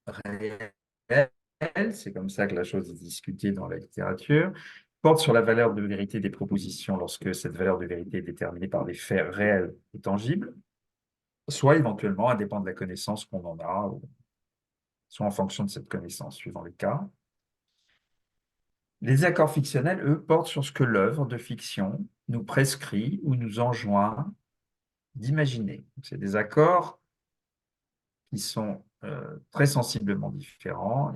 réels, c'est comme ça que la chose est discutée dans la littérature, portent sur la valeur de vérité des propositions lorsque cette valeur de vérité est déterminée par des faits réels et tangibles, soit éventuellement à dépend de la connaissance qu'on en a, soit en fonction de cette connaissance, suivant les cas. Les accords fictionnels, eux, portent sur ce que l'œuvre de fiction nous prescrit ou nous enjoint d'imaginer. C'est des accords qui sont très sensiblement différents.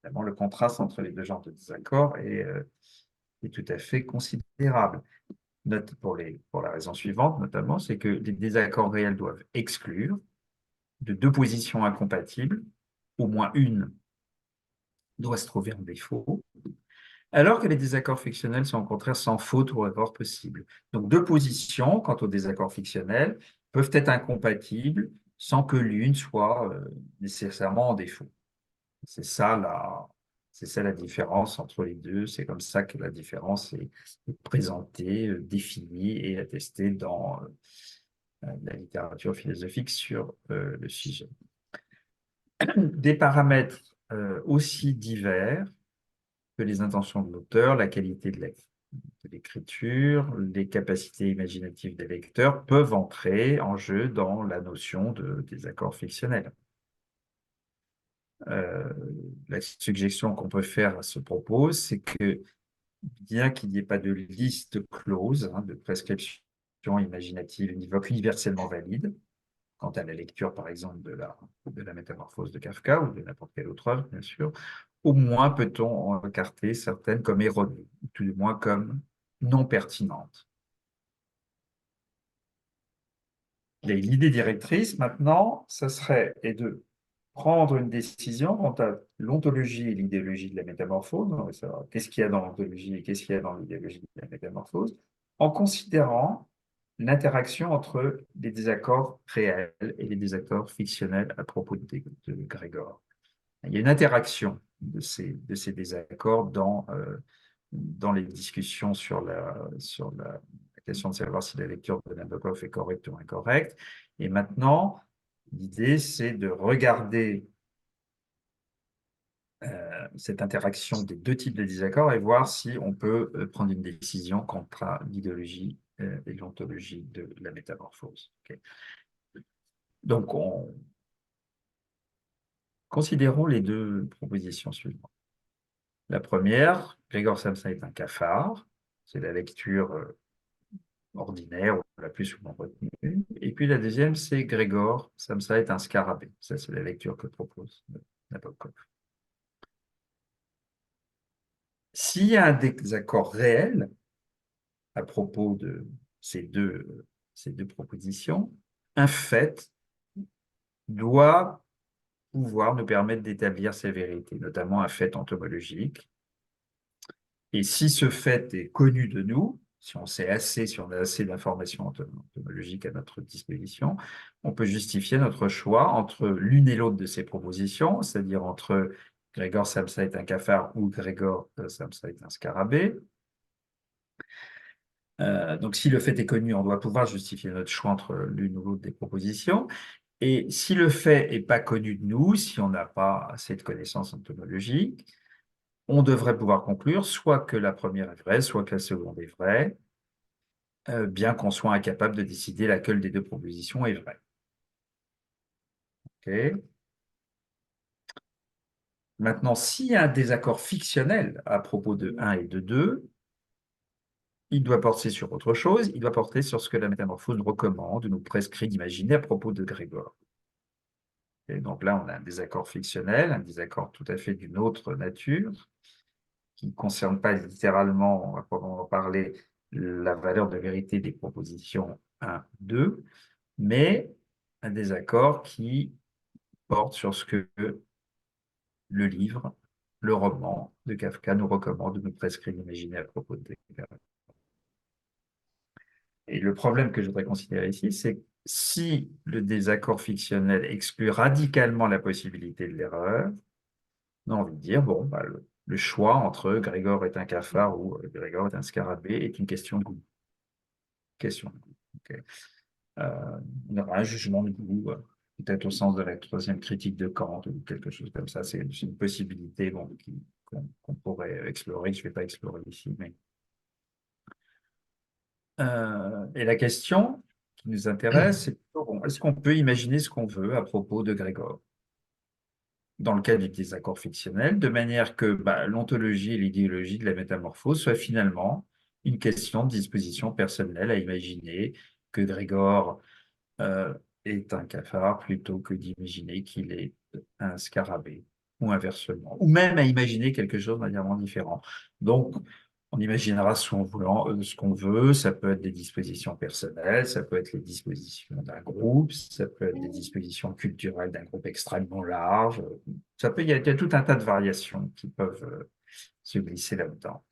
Évidemment, le contraste entre les deux genres de désaccord est tout à fait considérable. Note pour la raison suivante, notamment, c'est que les désaccords réels doivent exclure de deux positions incompatibles, au moins une doit se trouver en défaut, alors que les désaccords fictionnels sont au contraire sans faute ou erreur possible. Donc, deux positions, quant aux désaccords fictionnels, peuvent être incompatibles sans que l'une soit nécessairement en défaut. C'est ça la différence entre les deux. C'est comme ça que la différence est présentée, définie et attestée dans la littérature philosophique sur le sujet. Des paramètres aussi divers que les intentions de l'auteur, la qualité de l'écriture, les capacités imaginatives des lecteurs peuvent entrer en jeu dans la notion de désaccord fictionnel. La suggestion qu'on peut faire à ce propos, c'est que bien qu'il n'y ait pas de liste close de prescriptions imaginatives univoques universellement valides, quant à la lecture, par exemple, de la Métamorphose de Kafka ou de n'importe quelle autre œuvre, bien sûr, au moins peut-on en écarter certaines comme erronées, ou tout du moins comme non pertinentes. L'idée directrice, maintenant, ce serait de prendre une décision quant à l'ontologie et l'idéologie de la métamorphose, on va savoir qu'est-ce qu'il y a dans l'ontologie et qu'est-ce qu'il y a dans l'idéologie de la métamorphose, en considérant l'interaction entre les désaccords réels et les désaccords fictionnels à propos de Grégor. Il y a une interaction de ces désaccords dans les discussions sur la question de savoir si la lecture de Nabokov est correcte ou incorrecte. Et maintenant, l'idée, c'est de regarder cette interaction des deux types de désaccords et voir si on peut prendre une décision quant à l'idéologie et l'ontologie de la métamorphose. Okay. Donc, considérons les deux propositions suivantes. La première, Grégor Samsa est un cafard, c'est la lecture ordinaire, ou la plus souvent retenue. Et puis la deuxième, c'est Grégor Samsa est un scarabée. Ça, c'est la lecture que propose Nabokov. S'il y a un désaccord réel à propos de ces deux propositions, un fait doit pouvoir nous permettre d'établir ces vérités, notamment un fait entomologique. Et si ce fait est connu de nous, si on a assez d'informations entomologiques à notre disposition, on peut justifier notre choix entre l'une et l'autre de ces propositions, c'est-à-dire entre Grégor Samsa est un cafard ou Grégor Samsa est un scarabée. Donc, si le fait est connu, on doit pouvoir justifier notre choix entre l'une ou l'autre des propositions. Et si le fait n'est pas connu de nous, si on n'a pas assez de connaissances entomologiques, on devrait pouvoir conclure soit que la première est vraie, soit que la seconde est vraie, bien qu'on soit incapable de décider laquelle des deux propositions est vraie. Okay. Maintenant, s'il y a un désaccord fictionnel à propos de 1 et de 2, il doit porter sur autre chose, il doit porter sur ce que la métamorphose nous recommande, nous prescrit d'imaginer à propos de Grégor. Et donc là, on a un désaccord fictionnel, un désaccord tout à fait d'une autre nature, qui ne concerne pas littéralement, on va probablement parler, la valeur de vérité des propositions 1, 2, mais un désaccord qui porte sur ce que le livre, le roman de Kafka nous recommande, nous prescrit d'imaginer à propos de Grégor. Et le problème que je voudrais considérer ici, c'est que si le désaccord fictionnel exclut radicalement la possibilité de l'erreur, on a envie de dire, bon, bah, le choix entre Grégor est un cafard ou Grégor est un scarabée est une question de goût. Question de goût. Okay. On aura un jugement de goût, peut-être au sens de la troisième critique de Kant ou quelque chose comme ça. C'est une possibilité bon, qu'on pourrait explorer, que je ne vais pas explorer ici. Mais... et la question qui nous intéresse, c'est bon, est-ce qu'on peut imaginer ce qu'on veut à propos de Grégor dans le cas du désaccord fictionnel, de manière que l'ontologie et l'idéologie de la métamorphose soient finalement une question de disposition personnelle à imaginer que Grégor est un cafard plutôt que d'imaginer qu'il est un scarabée. ou inversement, ou même à imaginer quelque chose de manièrement différent. Donc, on imaginera ce qu'on veut, ça peut être des dispositions personnelles, ça peut être les dispositions d'un groupe, ça peut être des dispositions culturelles d'un groupe extrêmement large, il y a tout un tas de variations qui peuvent se glisser là-dedans.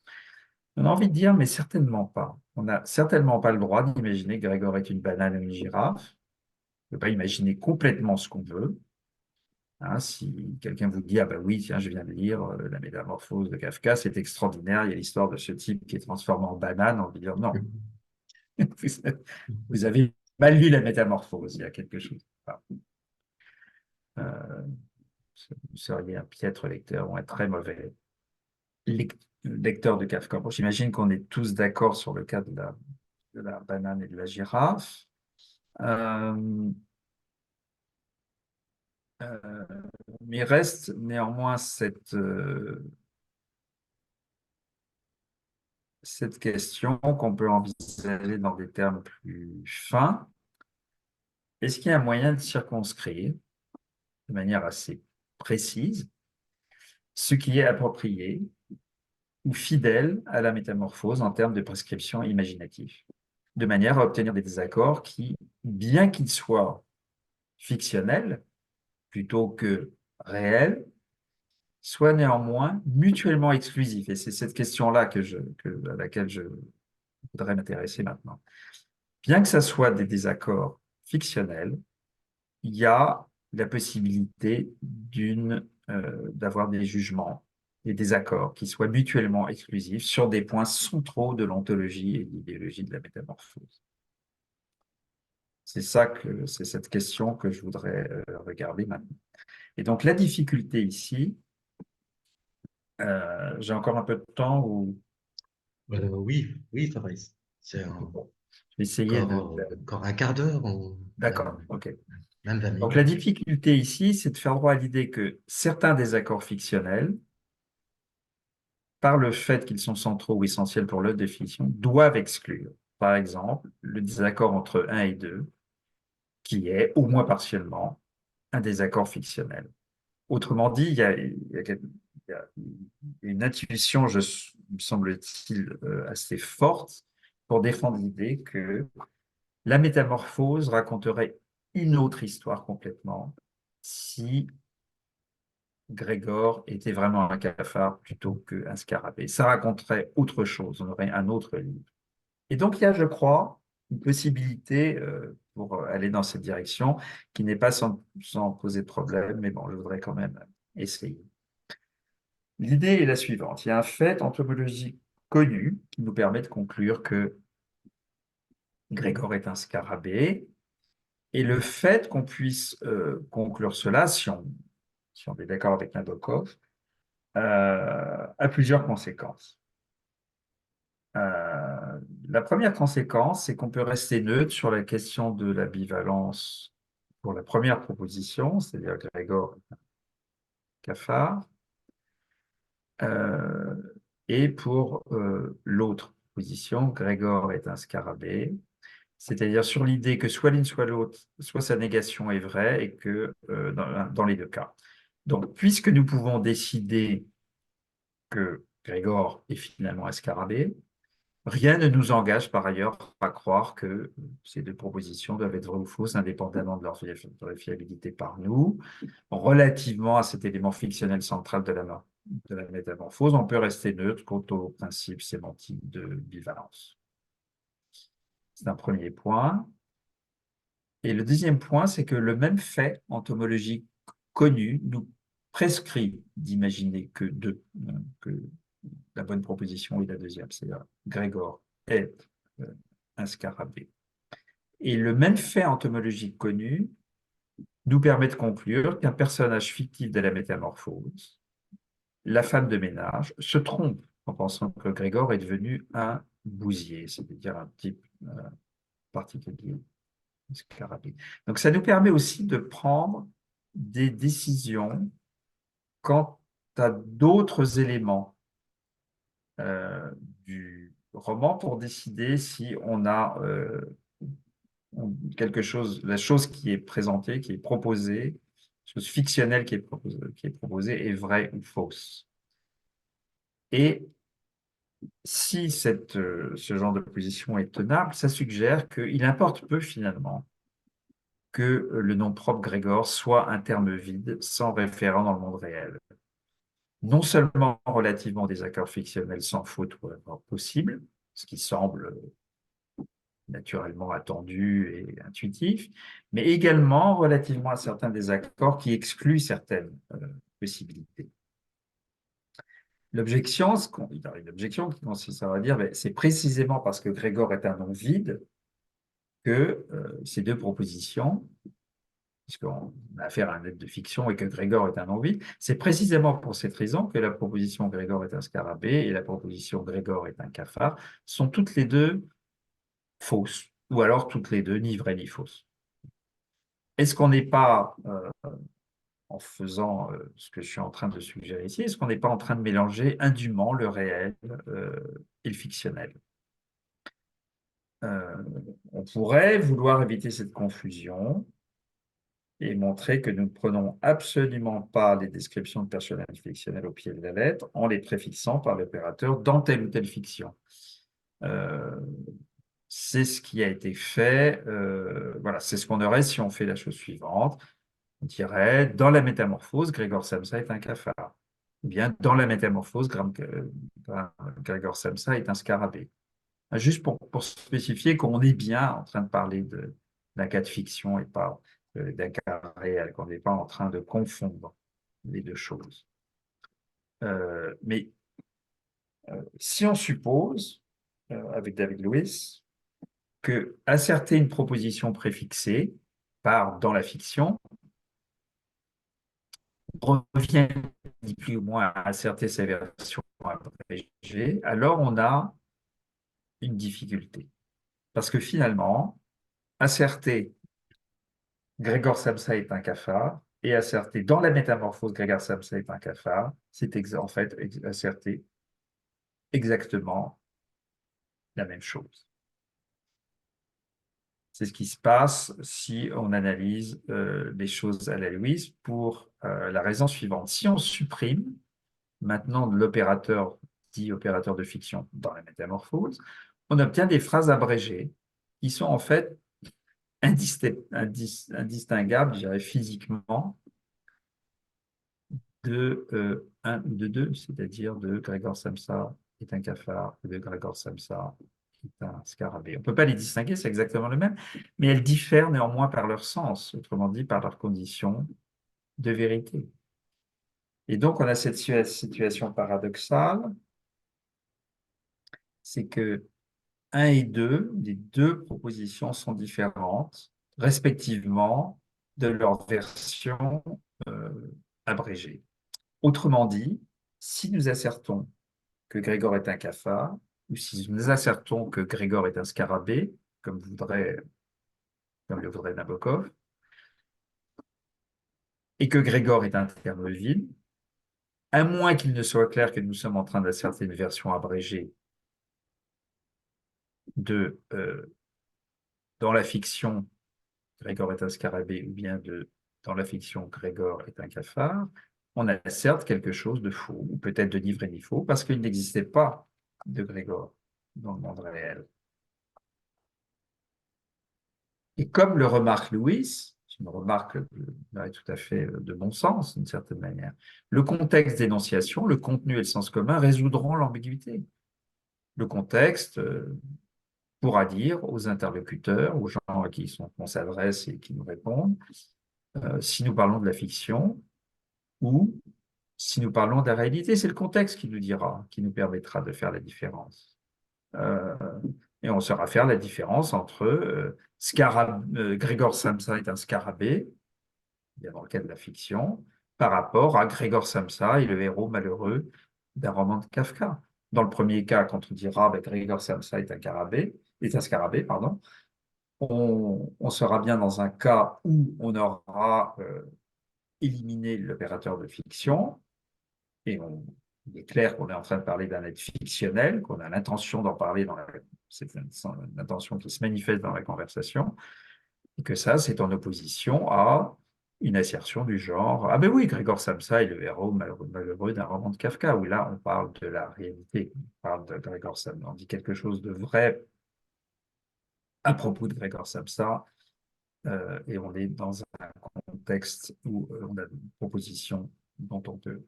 On a envie de dire, mais certainement pas. On n'a certainement pas le droit d'imaginer que Grégor est une banane ou une girafe. On ne peut pas imaginer complètement ce qu'on veut. Hein, si quelqu'un vous dit, ah ben oui, tiens, je viens de lire La Métamorphose de Kafka, c'est extraordinaire, il y a l'histoire de ce type qui est transformé en banane, on va dire non, vous avez mal lu La Métamorphose, il y a quelque chose. Enfin, euh, vous seriez un piètre lecteur ou un très mauvais lecteur de Kafka. Bon, j'imagine qu'on est tous d'accord sur le cas de la banane et de la girafe. Euh, euh, mais il reste néanmoins cette question qu'on peut envisager dans des termes plus fins. Est-ce qu'il y a un moyen de circonscrire de manière assez précise ce qui est approprié ou fidèle à la métamorphose en termes de prescription imaginative, de manière à obtenir des désaccords qui, bien qu'ils soient fictionnels plutôt que réels, soient néanmoins mutuellement exclusifs. Et c'est cette question-là à laquelle je voudrais m'intéresser maintenant. Bien que ce soit des désaccords fictionnels, il y a la possibilité d'avoir des jugements, des désaccords qui soient mutuellement exclusifs sur des points centraux de l'ontologie et de l'idéologie de la métamorphose. C'est cette question que je voudrais regarder maintenant. Et donc la difficulté ici, j'ai encore un peu de temps ou Oui, oui, Fabrice. C'est bon, je vais essayer encore un quart d'heure ou D'accord, ok. même 20 Donc la minutes. difficulté ici, c'est de faire droit à l'idée que certains désaccords fictionnels, par le fait qu'ils sont centraux ou essentiels pour l'œuvre de fiction, doivent exclure, par exemple, le désaccord entre 1 et 2, qui est, au moins partiellement, un désaccord fictionnel. Autrement dit, il y a une intuition, me semble-t-il, assez forte pour défendre l'idée que la métamorphose raconterait une autre histoire complètement si Grégor était vraiment un cafard plutôt qu'un scarabée. Ça raconterait autre chose, on aurait un autre livre. Et donc, il y a, je crois, une possibilité pour aller dans cette direction qui n'est pas sans poser de problème, mais bon, je voudrais quand même essayer. L'idée est la suivante. Il y a un fait entomologique connu qui nous permet de conclure que Grégor est un scarabée. Et le fait qu'on puisse conclure cela, si on est d'accord avec Nabokov, a plusieurs conséquences. La première conséquence, c'est qu'on peut rester neutre sur la question de la bivalence pour la première proposition, c'est-à-dire Grégor cafard, euh, et pour l'autre proposition, Grégor est un scarabée, c'est-à-dire sur l'idée que soit l'une soit l'autre, soit sa négation est vraie et que dans les deux cas. Donc, puisque nous pouvons décider que Grégor est finalement un scarabée, rien ne nous engage par ailleurs à croire que ces deux propositions doivent être vraies ou fausses, indépendamment de leur fiabilité par nous. Relativement à cet élément fictionnel central de la métamorphose, on peut rester neutre quant au principe sémantique de bivalence. C'est un premier point. Et le deuxième point, c'est que le même fait entomologique connu nous prescrit d'imaginer que deux, que la bonne proposition est la deuxième, c'est-à-dire Grégor est un scarabée. Et le même fait entomologique connu nous permet de conclure qu'un personnage fictif de la métamorphose, la femme de ménage, se trompe en pensant que Grégor est devenu un bousier, c'est-à-dire un type particulier, un scarabée. Donc ça nous permet aussi de prendre des décisions quant à d'autres éléments du roman pour décider si on a quelque chose, la chose qui est présentée, qui est proposée, chose fictionnelle qui est proposée est vraie ou fausse. Et si ce genre de position est tenable, ça suggère qu'il importe peu finalement que le nom propre Grégor soit un terme vide sans référent dans le monde réel. Non seulement relativement des accords fictionnels sans faute ou erreur possible, ce qui semble naturellement attendu et intuitif, mais également relativement à certains désaccords qui excluent certaines possibilités. L'objection, l'objection qui consiste à dire, c'est précisément parce que Grégor est un nom vide que ces deux propositions, puisqu'on a affaire à un être de fiction et que Grégor est un nom vide, c'est précisément pour cette raison que la proposition Grégor est un scarabée et la proposition Grégor est un cafard sont toutes les deux fausses, ou alors toutes les deux ni vraies ni fausses. Est-ce qu'on n'est pas, en faisant ce que je suis en train de suggérer ici, est-ce qu'on n'est pas en train de mélanger indûment le réel et le fictionnel? On pourrait vouloir éviter cette confusion et montrer que nous ne prenons absolument pas les descriptions de personnages fictionnels au pied de la lettre en les préfixant par l'opérateur dans telle ou telle fiction. C'est ce qui a été fait. Voilà, c'est ce qu'on aurait si on fait la chose suivante. On dirait, dans la métamorphose, Grégor Samsa est un cafard. Ou bien, dans la métamorphose, Grégor Samsa est un scarabée. Juste pour spécifier qu'on est bien en train de parler d'un cas de fiction et pas d'un cas réel, qu'on n'est pas en train de confondre les deux choses. Mais si on suppose, avec David Lewis, que asserter une proposition préfixée par dans la fiction revient ni plus ou moins à asserter sa version abrégée, alors on a une difficulté. Parce que finalement, asserter Grégor Samsa est un cafard et asserter dans la métamorphose Grégor Samsa est un cafard, c'est en fait asserter exactement la même chose. C'est ce qui se passe si on analyse les choses à la Lewis pour la raison suivante. Si on supprime maintenant l'opérateur dit opérateur de fiction dans la métamorphose, on obtient des phrases abrégées qui sont en fait indistinguables, je dirais, physiquement de 1 ou de 2, c'est-à-dire de Grégor Samsa est un cafard et de Grégor Samsa est un scarabée. On ne peut pas les distinguer, c'est exactement le même, mais elles diffèrent néanmoins par leur sens, autrement dit par leurs conditions de vérité. Et donc, on a cette situation paradoxale, c'est que 1 et 2, les deux propositions sont différentes, respectivement, de leur version abrégée. Autrement dit, si nous assertons que Grégor est un cafard, ou si nous assertons que Grégor est un scarabée, comme le voudrait Nabokov, et que Grégor est un terme vide, à moins qu'il ne soit clair que nous sommes en train d'asserter une version abrégée de dans la fiction Grégor est un scarabée ou bien dans la fiction Grégor est un cafard, on asserte quelque chose de faux, ou peut-être de ni vrai ni faux, parce qu'il n'existait pas de Grégor dans le monde réel. Et comme le remarque Lewis, c'est une remarque tout à fait de bon sens, d'une certaine manière, le contexte d'énonciation, le contenu et le sens commun résoudront l'ambiguïté. Le contexte pourra dire aux interlocuteurs, aux gens à qui on s'adresse et qui nous répondent, si nous parlons de la fiction ou si nous parlons de la réalité, c'est le contexte qui nous dira, qui nous permettra de faire la différence. Et on saura faire la différence entre Grégor Samsa est un scarabée, bien dans le cas de la fiction, par rapport à Grégor Samsa et le héros malheureux d'un roman de Kafka. Dans le premier cas, quand on dira Grégor Samsa est un scarabée, pardon, on sera bien dans un cas où on aura éliminé l'opérateur de fiction, et il est clair qu'on est en train de parler d'un être fictionnel, qu'on a l'intention d'en parler, c'est une intention qui se manifeste dans la conversation, et que ça, c'est en opposition à une assertion du genre « Ah ben oui, Grégor Samsa est le héros malheureux d'un roman de Kafka », où là, on parle de la réalité, on parle de Grégor Samsa, on dit quelque chose de vrai à propos de Grégor Samsa, et on est dans un contexte où on a une proposition dont on peut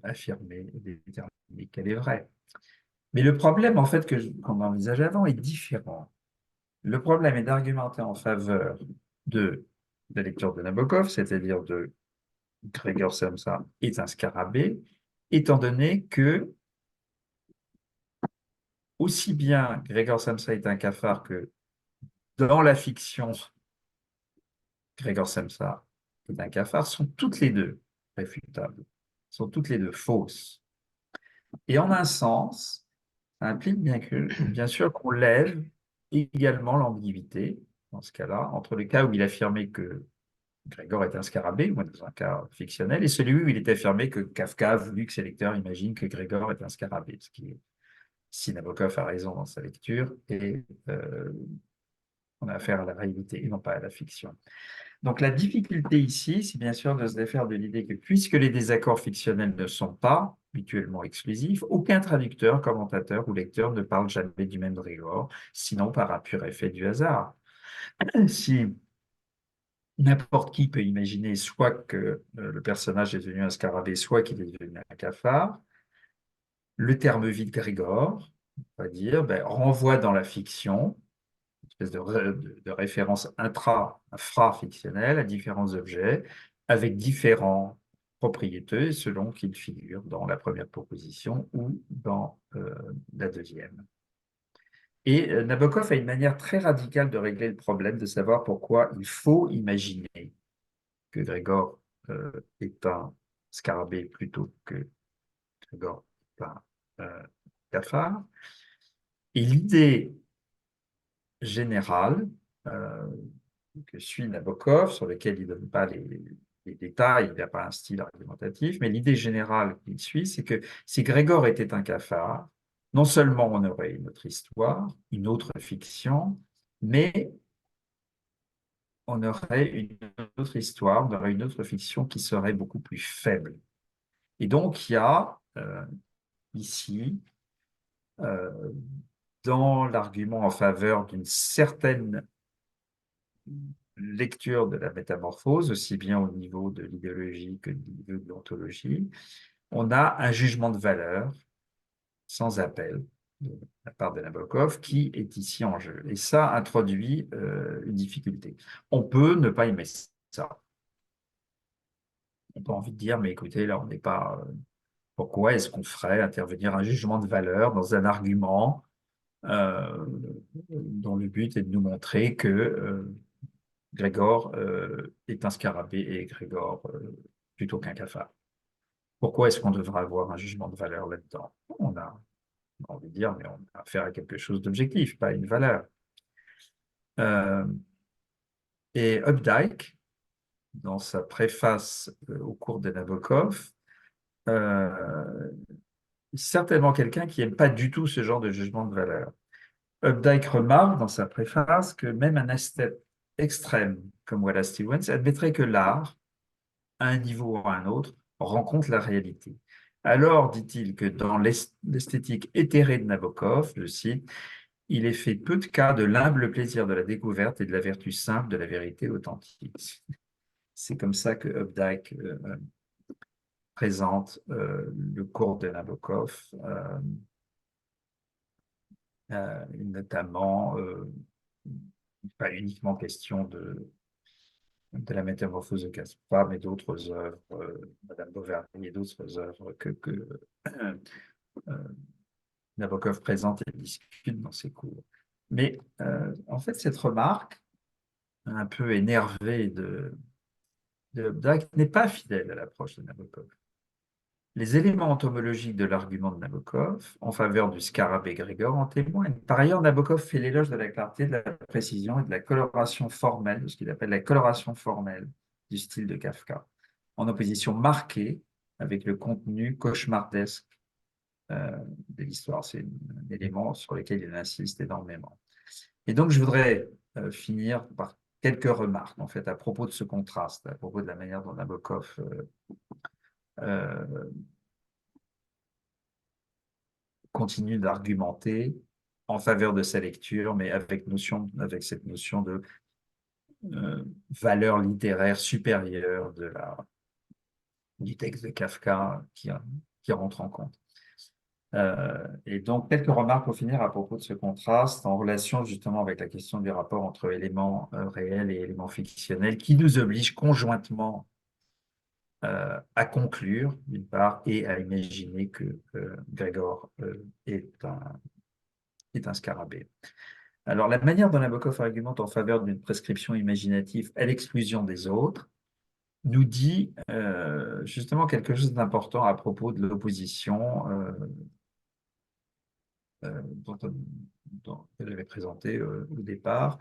affirmer et déterminer qu'elle est vraie. Mais le problème, en fait, qu'on envisageait avant est différent. Le problème est d'argumenter en faveur de la lecture de Nabokov, c'est-à-dire de Grégor Samsa est un scarabée, étant donné que aussi bien Grégor Samsa est un cafard que dans la fiction, Grégor Samsa est un cafard, sont toutes les deux réfutables, sont toutes les deux fausses. Et en un sens, ça implique bien sûr qu'on lève également l'ambiguïté, dans ce cas-là, entre le cas où il affirmait que Grégor est un scarabée, ou dans un cas fictionnel, et celui où il est affirmé que Kafka a voulu que ses lecteurs imaginent que Grégor est un scarabée, ce qui est, si Nabokov a raison dans sa lecture, et on a affaire à la réalité et non pas à la fiction. Donc la difficulté ici, c'est bien sûr de se défaire de l'idée que puisque les désaccords fictionnels ne sont pas mutuellement exclusifs, aucun traducteur, commentateur ou lecteur ne parle jamais du même Grégor, sinon par un pur effet du hasard. Si n'importe qui peut imaginer soit que le personnage est devenu un scarabée, soit qu'il est devenu un cafard, le terme vide Grégor, on va dire, renvoie dans la fiction espèce de référence infra-fictionnelle à différents objets avec différents propriétés selon qu'ils figurent dans la première proposition ou dans la deuxième. Et Nabokov a une manière très radicale de régler le problème de savoir pourquoi il faut imaginer que Grégor est un scarabée plutôt que Grégor est un cafard. Et l'idée générale que suit Nabokov, sur lequel il ne donne pas les détails, il n'a pas un style argumentatif, mais l'idée générale qu'il suit, c'est que si Grégor était un cafard, non seulement on aurait une autre histoire, une autre fiction, mais on aurait une autre histoire, on aurait une autre fiction qui serait beaucoup plus faible. Et donc, il y a ici, dans l'argument en faveur d'une certaine lecture de la métamorphose, aussi bien au niveau de l'idéologie que au niveau de l'ontologie, on a un jugement de valeur sans appel de la part de Nabokov qui est ici en jeu. Et ça introduit une difficulté. On peut ne pas aimer ça. On peut envie de dire, mais écoutez, là, on n'est pas... pourquoi est-ce qu'on ferait intervenir un jugement de valeur dans un argument dont le but est de nous montrer que Grégor est un scarabée et Grégor plutôt qu'un cafard. Pourquoi est-ce qu'on devrait avoir un jugement de valeur là-dedans? On a envie de dire, mais on a affaire à quelque chose d'objectif, pas à une valeur. Et Updike, dans sa préface au cours de Nabokov, certainement quelqu'un qui n'aime pas du tout ce genre de jugement de valeur. Updike remarque dans sa préface que même un esthète extrême comme Wallace Stevens admettrait que l'art, à un niveau ou à un autre, rencontre la réalité. Alors, dit-il, que dans l'esthétique éthérée de Nabokov, je cite, il est fait peu de cas de l'humble plaisir de la découverte et de la vertu simple de la vérité authentique. C'est comme ça que Updike présente le cours de Nabokov, notamment pas uniquement question de la métamorphose de Caspar, mais d'autres œuvres, Madame Bovary et d'autres œuvres que Nabokov présente et discute dans ses cours. Mais en fait, cette remarque, un peu énervée de Updike, n'est pas fidèle à l'approche de Nabokov. Les éléments entomologiques de l'argument de Nabokov en faveur du scarabée Grégor en témoignent. Par ailleurs, Nabokov fait l'éloge de la clarté, de la précision et de la coloration formelle, de ce qu'il appelle la coloration formelle du style de Kafka, en opposition marquée avec le contenu cauchemardesque de l'histoire. C'est un élément sur lequel il insiste énormément. Et donc, je voudrais finir par quelques remarques, en fait, à propos de ce contraste, à propos de la manière dont Nabokov continue d'argumenter en faveur de sa lecture, mais avec cette notion de valeur littéraire supérieure du texte de Kafka qui rentre en compte. Et donc, quelques remarques pour finir à propos de ce contraste en relation justement avec la question du rapport entre éléments réels et éléments fictionnels qui nous oblige conjointement à conclure, d'une part, et à imaginer que Grégor est un scarabée. Alors, la manière dont Nabokov argumente en faveur d'une prescription imaginative à l'exclusion des autres nous dit justement quelque chose d'important à propos de l'opposition dont elle avait présenté au départ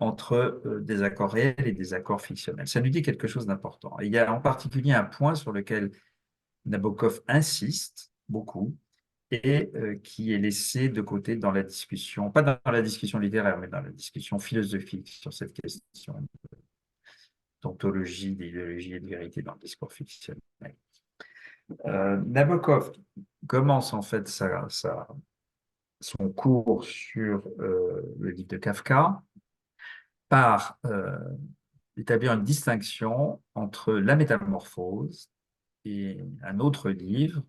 entre des accords réels et des accords fictionnels. Ça nous dit quelque chose d'important. Il y a en particulier un point sur lequel Nabokov insiste beaucoup et qui est laissé de côté dans la discussion, pas dans la discussion littéraire, mais dans la discussion philosophique sur cette question d'ontologie, d'idéologie et de vérité dans le discours fictionnel. Nabokov commence en fait son cours sur le livre de Kafka par établir une distinction entre la métamorphose et un autre livre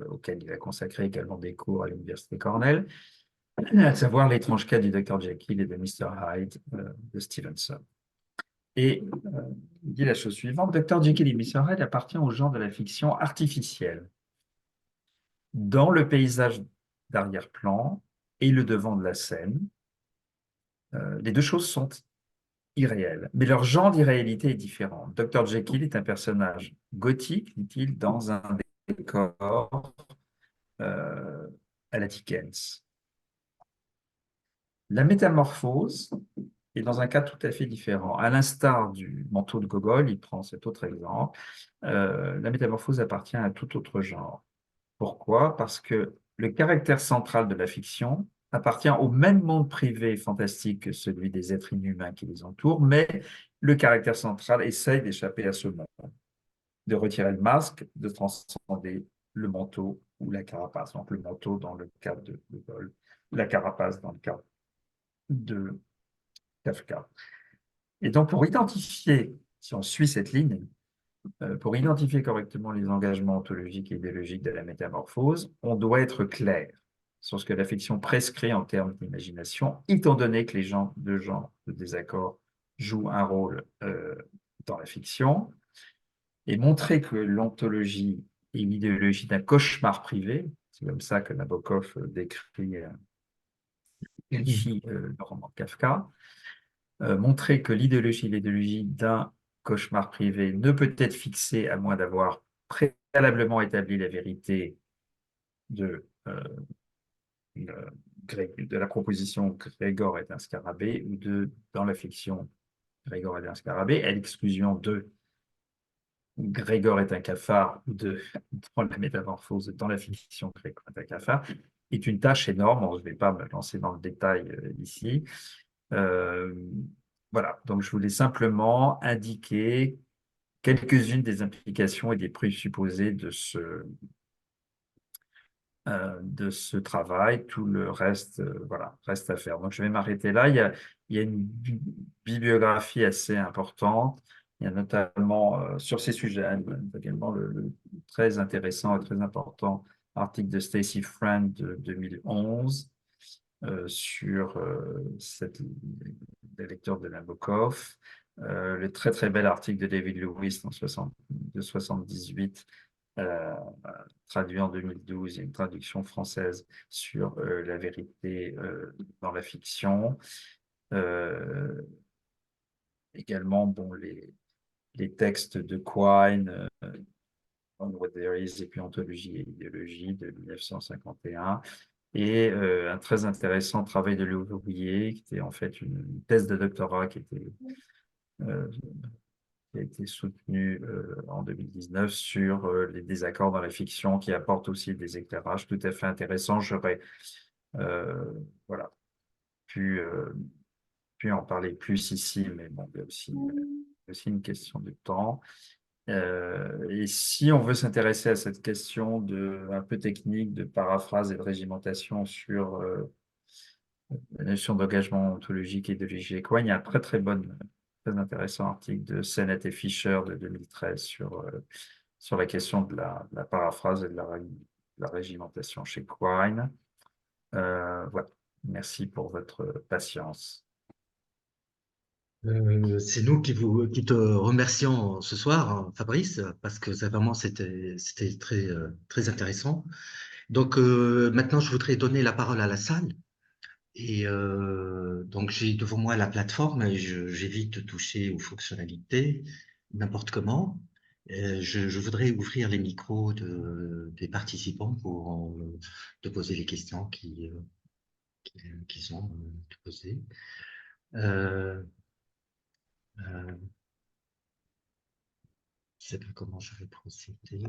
auquel il a consacré également des cours à l'Université Cornell, à savoir L'étrange cas du Dr Jekyll et de Mr Hyde de Stevenson. Et il dit la chose suivante: Dr Jekyll et Mr Hyde appartient au genre de la fiction artificielle. Dans le paysage d'arrière-plan et le devant de la scène, les deux choses sont irréelles, mais leur genre d'irréalité est différent. Dr Jekyll est un personnage gothique, dit-il, dans un décor à la Dickens. La métamorphose est dans un cas tout à fait différent. À l'instar du manteau de Gogol, il prend cet autre exemple, la métamorphose appartient à tout autre genre. Pourquoi? Parce que le caractère central de la fiction appartient au même monde privé et fantastique que celui des êtres inhumains qui les entourent, mais le caractère central essaye d'échapper à ce monde, de retirer le masque, de transcender le manteau ou la carapace. Donc le manteau dans le cas de Gogol, la carapace dans le cas de Kafka. Et donc pour identifier, si on suit cette ligne, pour identifier correctement les engagements ontologiques et idéologiques de la métamorphose, on doit être clair sur ce que la fiction prescrit en termes d'imagination, étant donné que les deux genres de désaccord jouent un rôle dans la fiction, et montrer que l'ontologie est l'idéologie d'un cauchemar privé, c'est comme ça que Nabokov qualifie le roman de Kafka, montrer que l'idéologie est l'idéologie d'un cauchemar privé ne peut être fixée à moins d'avoir préalablement établi la vérité de, de la proposition Grégor est un scarabée ou dans la fiction Grégor est un scarabée, à l'exclusion de Grégor est un cafard ou dans la métamorphose dans la fiction Grégor est un cafard, est une tâche énorme. Je ne vais pas me lancer dans le détail ici. Voilà, donc je voulais simplement indiquer quelques-unes des implications et des présupposés de ce travail. Tout le reste, voilà, reste à faire. Donc je vais m'arrêter là. Il y a une bibliographie assez importante. Il y a notamment sur ces sujets également le très intéressant et très important article de Stacy Friend de 2011 sur les lecteurs de Nabokov, le très très bel article de David Lewis de 78, traduit en 2012, il y a une traduction française sur la vérité dans la fiction. Également, bon, les textes de Quine, On What There Is, et puis Ontologie et idéologie de 1951. Et un très intéressant travail de Léo Rouillet, qui était en fait une thèse de doctorat euh, qui a été soutenue en 2019 sur les désaccords dans la fiction, qui apporte aussi des éclairages tout à fait intéressants. J'aurais voilà, pu pu en parler plus ici, mais bon, il y a aussi une question de temps. Et si on veut s'intéresser à cette question un peu technique de paraphrase et de régimentation sur la notion d'engagement ontologique et de l'IGECOIN, il y a un très intéressant article de Sennett et Fischer de 2013 sur la question de la paraphrase et de la régimentation chez Quine. Voilà. Merci pour votre patience. C'est nous qui te remercions ce soir, hein, Fabrice, parce que c'était très intéressant. Donc maintenant, je voudrais donner la parole à la salle. Et donc j'ai devant moi la plateforme et j'évite de toucher aux fonctionnalités n'importe comment. Je voudrais ouvrir les micros des participants pour te poser les questions qu'ils ont te poser. Euh, euh, je sais pas comment je vais procéder.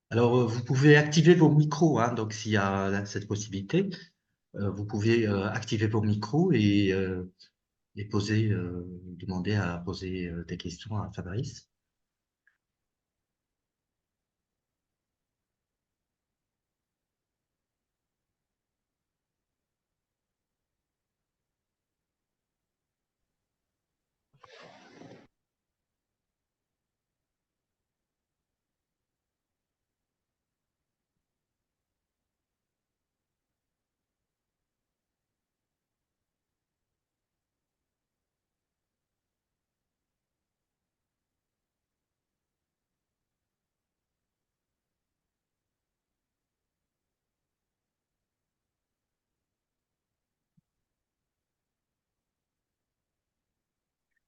Alors, vous pouvez activer vos micros, hein, donc s'il y a cette possibilité, vous pouvez activer vos micros et demander à poser des questions à Fabrice.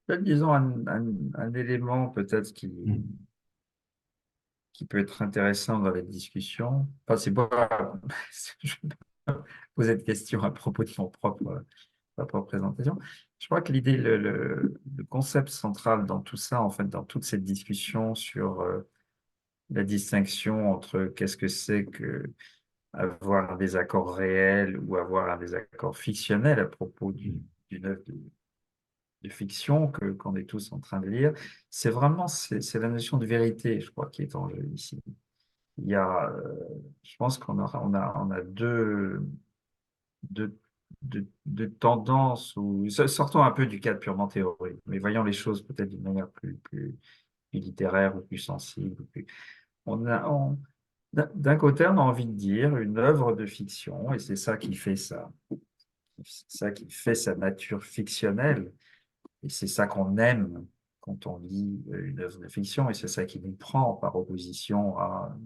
Peut-être, disons, un élément peut-être Mm. qui peut être intéressant dans la discussion. Enfin, c'est pas, je vais pas poser de questions à propos de ma propre présentation. Je crois que l'idée, le concept central dans tout ça, en fait, dans toute cette discussion sur la distinction entre qu'est-ce que c'est que avoir un désaccord réel ou avoir un désaccord fictionnel à propos Mm. d'une œuvre de fiction qu'on est tous en train de lire, c'est la notion de vérité, je crois, qui est en jeu ici. Il y a, je pense qu'on a deux, deux tendances, sortons un peu du cadre purement théorique, mais voyons les choses peut-être d'une manière plus littéraire ou plus sensible. On a, on- d'un côté, on a envie de dire une œuvre de fiction, et c'est ça qui fait sa nature fictionnelle, et c'est ça qu'on aime quand on lit une œuvre de fiction, et c'est ça qui nous prend par opposition à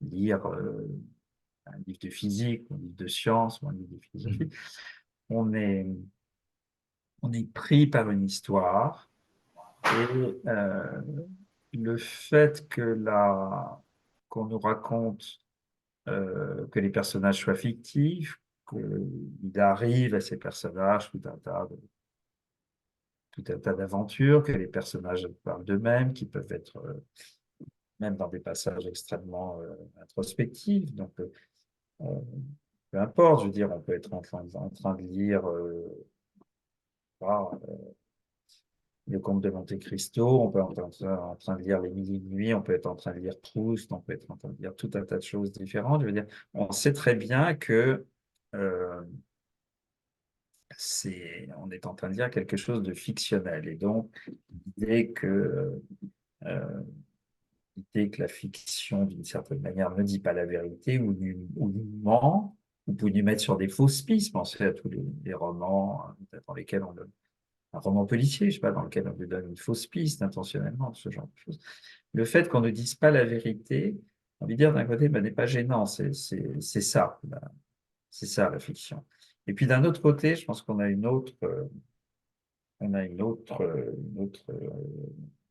lire un livre de physique, ou un livre de science, ou un livre de philosophie. Mm. On est, on est pris par une histoire, et le fait qu'on nous raconte que les personnages soient fictifs, qu'il arrive à ces personnages tout un tas d'aventures, que les personnages parlent d'eux-mêmes, qui peuvent être même dans des passages extrêmement introspectifs. Donc, euh, peu importe, je veux dire, on peut être en train de lire ah, le Comte de Monte-Cristo, on peut être en train de lire Les Mille et une Nuits, on peut être en train de lire Proust, on peut être en train de lire tout un tas de choses différentes. Je veux dire, on sait très bien que euh, on est en train de lire quelque chose de fictionnel. Et donc, l'idée que, euh, l'idée que la fiction, d'une certaine manière, ne dit pas la vérité ou lui ment, ou peut lui mettre sur des fausses pistes. Pensez à tous les romans dans lesquels on donne un roman policier, je sais pas, dans lequel on lui donne une fausse piste intentionnellement, ce genre de choses. Le fait qu'on ne dise pas la vérité, on veut dire d'un côté, ben, n'est pas gênant, c'est ça, c'est ça la fiction. Et puis d'un autre côté, je pense qu'on a une autre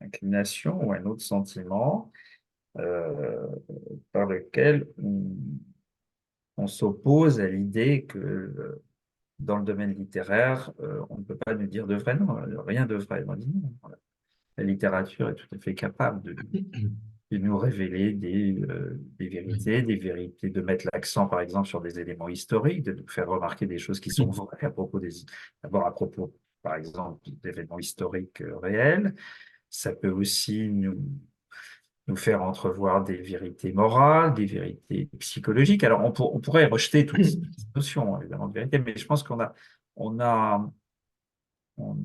inclination ou un autre sentiment euh, par lequel on s'oppose à l'idée que dans le domaine littéraire, on ne peut pas nous dire de vrai, non, rien de vrai. On dit non, voilà. La littérature est tout à fait capable de de nous révéler des vérités, de mettre l'accent, par exemple, sur des éléments historiques, de nous faire remarquer des choses qui sont vraies d'abord à propos, par exemple, d'événements historiques réels. Ça peut aussi nous faire entrevoir des vérités morales, des vérités psychologiques. Alors, on pourrait rejeter toutes ces notions, hein, évidemment, de vérité, mais je pense on a, on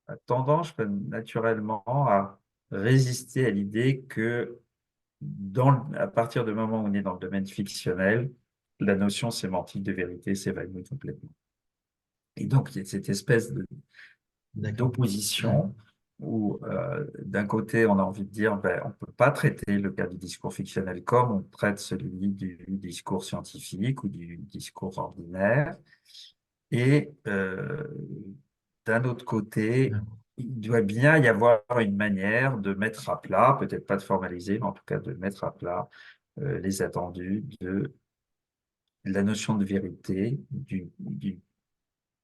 a tendance naturellement à résister à l'idée que à partir du moment où on est dans le domaine fictionnel, la notion sémantique de vérité s'évanouit complètement. Et donc, il y a cette espèce D'accord. d'opposition où, d'un côté, on a envie de dire, ben, on ne peut pas traiter le cas du discours fictionnel comme on traite celui du discours scientifique ou du discours ordinaire. Et d'un autre côté, il doit bien y avoir une manière de mettre à plat, peut-être pas de formaliser, mais en tout cas de mettre à plat les attendus de la notion de vérité, d'une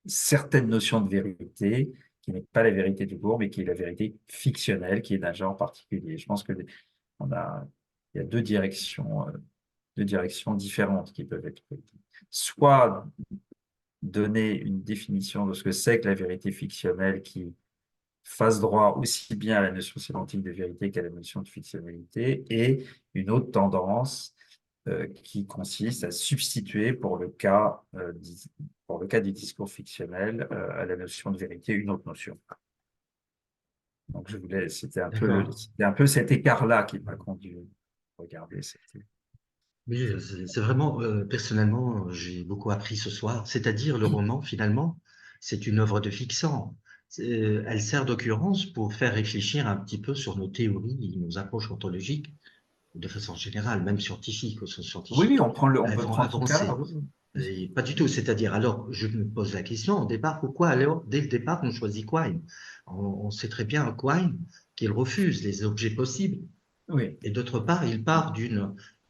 certaine notion de vérité, qui n'est pas la vérité du cours, mais qui est la vérité fictionnelle, qui est d'un genre particulier. Je pense que il y a deux directions différentes qui peuvent être prises. Soit donner une définition de ce que c'est que la vérité fictionnelle qui fasse droit aussi bien à la notion sémantique de vérité qu'à la notion de fictionnalité, et une autre tendance qui consiste à substituer pour le cas du discours fictionnel à la notion de vérité une autre notion. Donc D'accord. c'était un peu cet écart-là qui m'a conduit à regarder cette. Oui, c'est vraiment, personnellement, j'ai beaucoup appris ce soir. C'est-à-dire, le roman, finalement, c'est une œuvre de fiction. Elle sert d'occurrence pour faire réfléchir un petit peu sur nos théories et nos approches ontologiques, de façon générale, même scientifiques, ou Oui, oui, scientifiques, on elles peut vont prendre ce cas-là. avancer. Oui, oui. Et pas du tout. C'est-à-dire, alors, je me pose la question, au départ, pourquoi, alors, dès le départ, on choisit Quine? On sait très bien, Quine, qu'il refuse les objets possibles. Oui, Et d'autre part, il part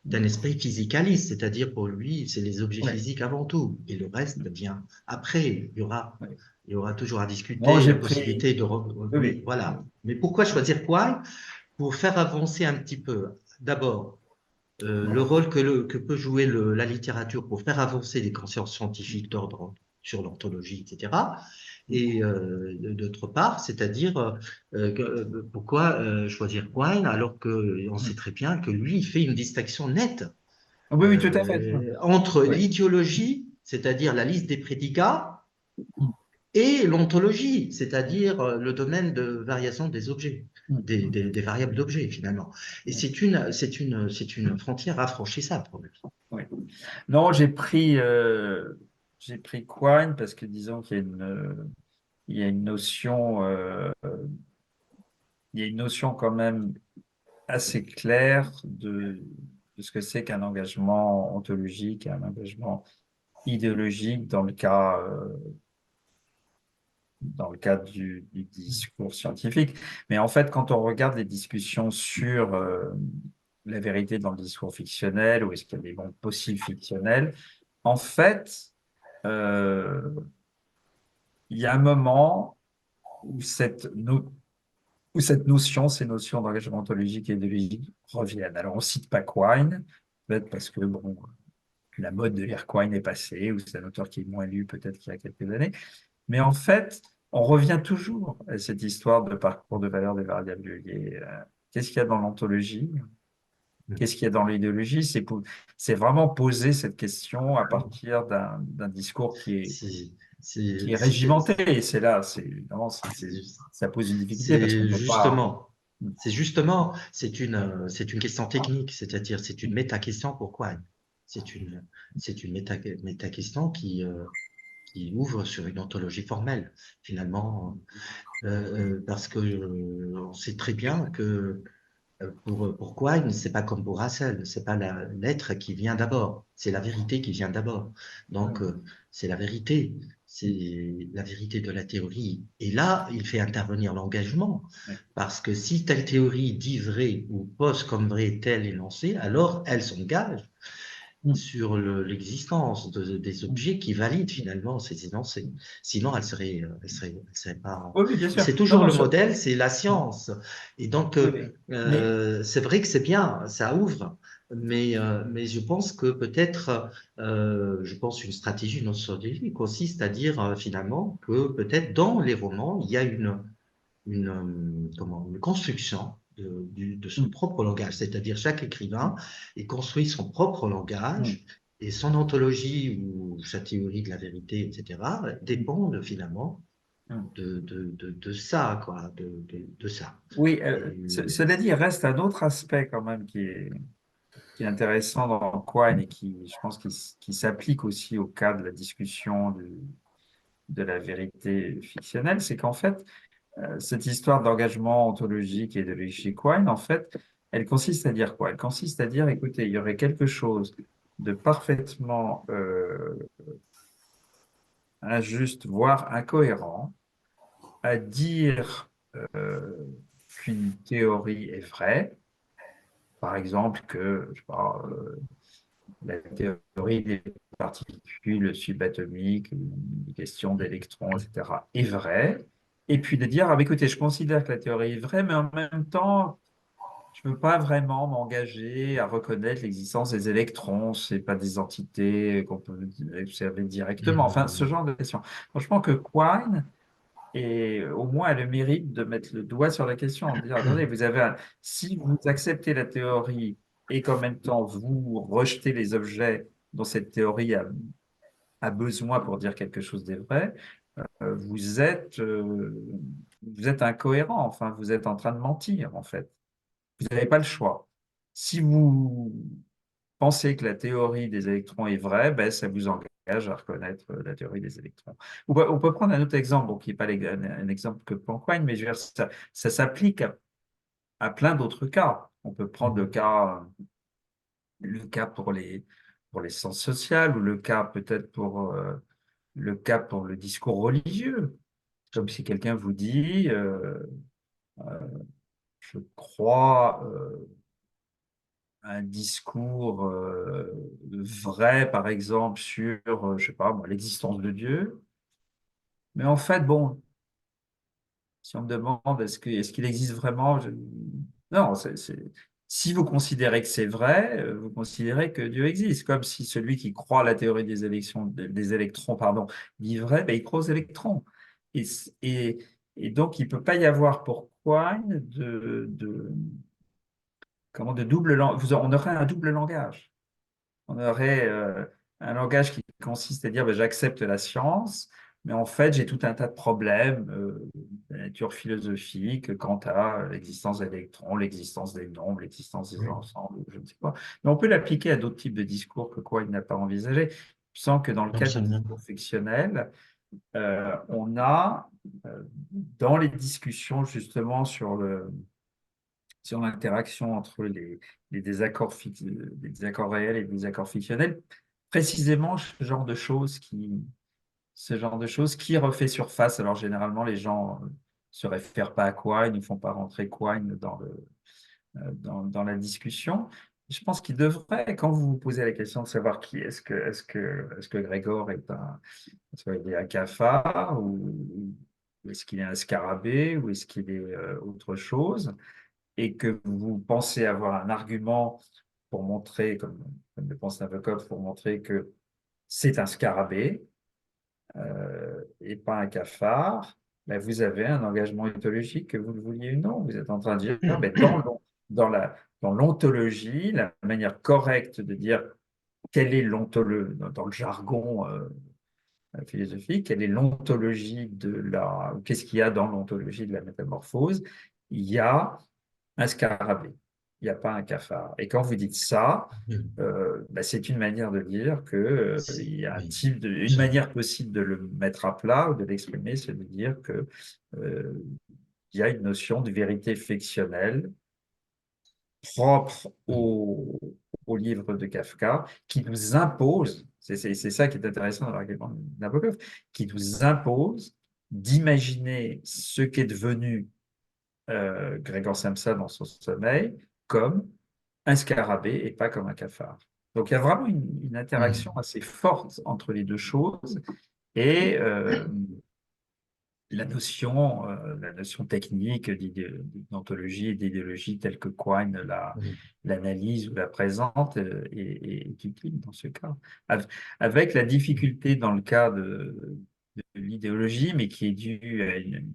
d'un esprit physicaliste, c'est-à-dire pour lui, c'est les objets oui, physiques avant tout, et le reste vient après. oui. Il y aura toujours à Bon, discuter j'ai la pris. possibilité de, Oui, oui, oui. voilà. Mais pourquoi choisir quoi? Pour faire avancer un petit peu. D'abord, le rôle que peut jouer la littérature pour faire avancer les consciences scientifiques d'ordre sur l'orthologie, etc. Et d'autre part, c'est-à-dire pourquoi choisir Quine alors qu'on sait très bien que lui, il fait une distinction nette Oui, oui, tout à fait. entre Oui. l'idéologie, c'est-à-dire la liste des prédicats, et l'ontologie, c'est-à-dire le domaine de variation des objets, des variables d'objets finalement. Et c'est une frontière affranchissable pour lui. Oui. Non, j'ai pris Quine parce que disons il y a une notion, il y a une notion quand même assez claire de ce que c'est qu'un engagement ontologique, un engagement idéologique dans le cadre du discours scientifique. Mais en fait, quand on regarde les discussions sur la vérité dans le discours fictionnel, ou est-ce qu'il y a des mondes possibles fictionnels, en fait, euh, il y a un moment où où cette notion, ces notions d'engagement ontologique et idéologique reviennent. Alors, on ne cite pas Quine, peut-être parce que bon, la mode de lire Quine est passée, ou c'est un auteur qui est moins lu peut-être qu'il y a quelques années. Mais en fait, on revient toujours à cette histoire de parcours de valeur des variables liées. Qu'est-ce qu'il y a dans l'ontologie? Qu'est-ce qu'il y a dans l'idéologie? C'est vraiment poser cette question à partir d'un discours C'est qui est c'est- régimenté. c'est- Et c'est là, vraiment, c'est- ça pose une difficulté parce qu'on C'est ne peut pas. justement, c'est une question technique, c'est-à-dire c'est une méta-question pourquoi. C'est une méta-question qui ouvre sur une ontologie formelle, finalement, parce que on sait très bien que pour Quine, c'est pas comme pour Russell, c'est pas l'être qui vient d'abord, c'est la vérité qui vient d'abord. Donc, c'est la vérité de la théorie. Et là, il fait intervenir l'engagement, parce que si telle théorie dit vrai ou pose comme vrai tel énoncé, alors elle s'engage. Mm. sur l'existence des Mm. objets qui valident finalement ces énoncés. Sinon, elle serait pas. Oui, oui, bien Et sûr. c'est Non, toujours non, le modèle, c'est la science. Et donc, oui, oui. Mais c'est vrai que c'est bien, ça ouvre, mais je pense que peut-être, je pense une stratégie, une autre stratégie consiste à dire finalement que peut-être dans les romans, il y a une construction de son mm, propre langage, c'est-à-dire chaque écrivain il construit son propre mm, langage et son ontologie ou sa théorie de la vérité, etc., mm, dépendent finalement mm. de ça, quoi, de ça. Oui, Et, cela dit, il reste un autre aspect quand même qui est intéressant dans Quine et qui, je pense, qui s'applique aussi au cas de la discussion de la vérité fictionnelle, c'est qu'en fait, cette histoire d'engagement ontologique et de chez Quine, en fait, elle consiste à dire quoi? Elle consiste à dire, écoutez, il y aurait quelque chose de parfaitement injuste, voire incohérent, à dire qu'une théorie est vraie. Par exemple, que je sais pas, la théorie des particules subatomiques, une question d'électrons, etc., est vraie. Et puis de dire, ah, bah, écoutez, je considère que la théorie est vraie, mais en même temps, je ne peux pas vraiment m'engager à reconnaître l'existence des électrons. Ce n'est pas des entités qu'on peut observer directement. Enfin, ce genre de questions. Franchement, que Quine, et au moins, elle a le mérite de mettre le doigt sur la question, de dire, attendez, si vous acceptez la théorie et qu'en même temps, vous rejetez les objets dont cette théorie a besoin pour dire quelque chose de vrai, vous êtes incohérent, enfin, vous êtes en train de mentir, en fait. Vous n'avez pas le choix. Si vous pensez que la théorie des électrons est vraie, ben, ça vous engage à reconnaître la théorie des électrons. On peut prendre un autre exemple, bon, qui n'est pas un exemple que Planck-Wien, mais je veux dire, ça s'applique à plein d'autres cas. On peut prendre le cas pour les sciences sociales ou le cas peut-être le cas pour le discours religieux. Comme si quelqu'un vous dit, je crois un discours vrai, par exemple, sur, je sais pas, moi, l'existence de Dieu. Mais en fait, bon, si on me demande est-ce qu'il existe vraiment, non, si vous considérez que c'est vrai, vous considérez que Dieu existe. Comme si celui qui croit à la théorie des électrons, pardon, dit vrai, ben, il croit aux électrons. Et, et, et donc, il ne peut pas y avoir pour Quine comment, de double langage. On aurait un double langage. On aurait un langage qui consiste à dire ben, j'accepte la science, mais en fait j'ai tout un tas de problèmes de nature philosophique quant à l'existence des électrons, l'existence des nombres, l'existence des ensembles, je ne sais pas. Mais on peut l'appliquer à d'autres types de discours que quoi il n'a pas envisagé. Sans que dans le cas du absolument. discours fictionnel, on a dans les discussions justement sur l'interaction entre les désaccords réels et les désaccords fictionnels, précisément ce genre de choses qui refait surface. Alors généralement, les gens se réfèrent pas à Quine, ils ne font pas rentrer Quine dans la discussion. Je pense qu'il devrait, quand vous vous posez la question de savoir qui est-ce que Grégor est-ce qu'il est un cafard ou est-ce qu'il est un scarabée ou est-ce qu'il est autre chose, et que vous pensez avoir un argument pour montrer, comme le pense Nabokov, pour montrer que c'est un scarabée et pas un cafard, ben vous avez un engagement mythologique, que vous le vouliez ou non. Vous êtes en train de dire, ben dans l'ontologie, la manière correcte de dire quelle est l'ontologie, dans le jargon philosophique, quelle est l'ontologie qu'est-ce qu'il y a dans l'ontologie de la métamorphose? Il y a un scarabée, il n'y a pas un cafard. Et quand vous dites ça, bah, c'est une manière de dire que, il y a Oui, une absolument. manière possible de le mettre à plat ou de l'exprimer, c'est de dire que euh, il y a une notion de vérité fictionnelle propre Oui. au livre de Kafka qui nous impose, c'est ça qui est intéressant dans l'argument de Nabokov, qui nous impose d'imaginer ce qu'est devenu Gregor Samsa dans son sommeil comme un scarabée et pas comme un cafard. Donc, il y a vraiment une interaction Mhm. assez forte entre les deux choses. Et la notion technique d'ontologie et d'idéologie telle que Quine Mhm. l'analyse ou la présente est utile dans ce cas. Avec la difficulté dans le cas de l'idéologie, mais qui est due à une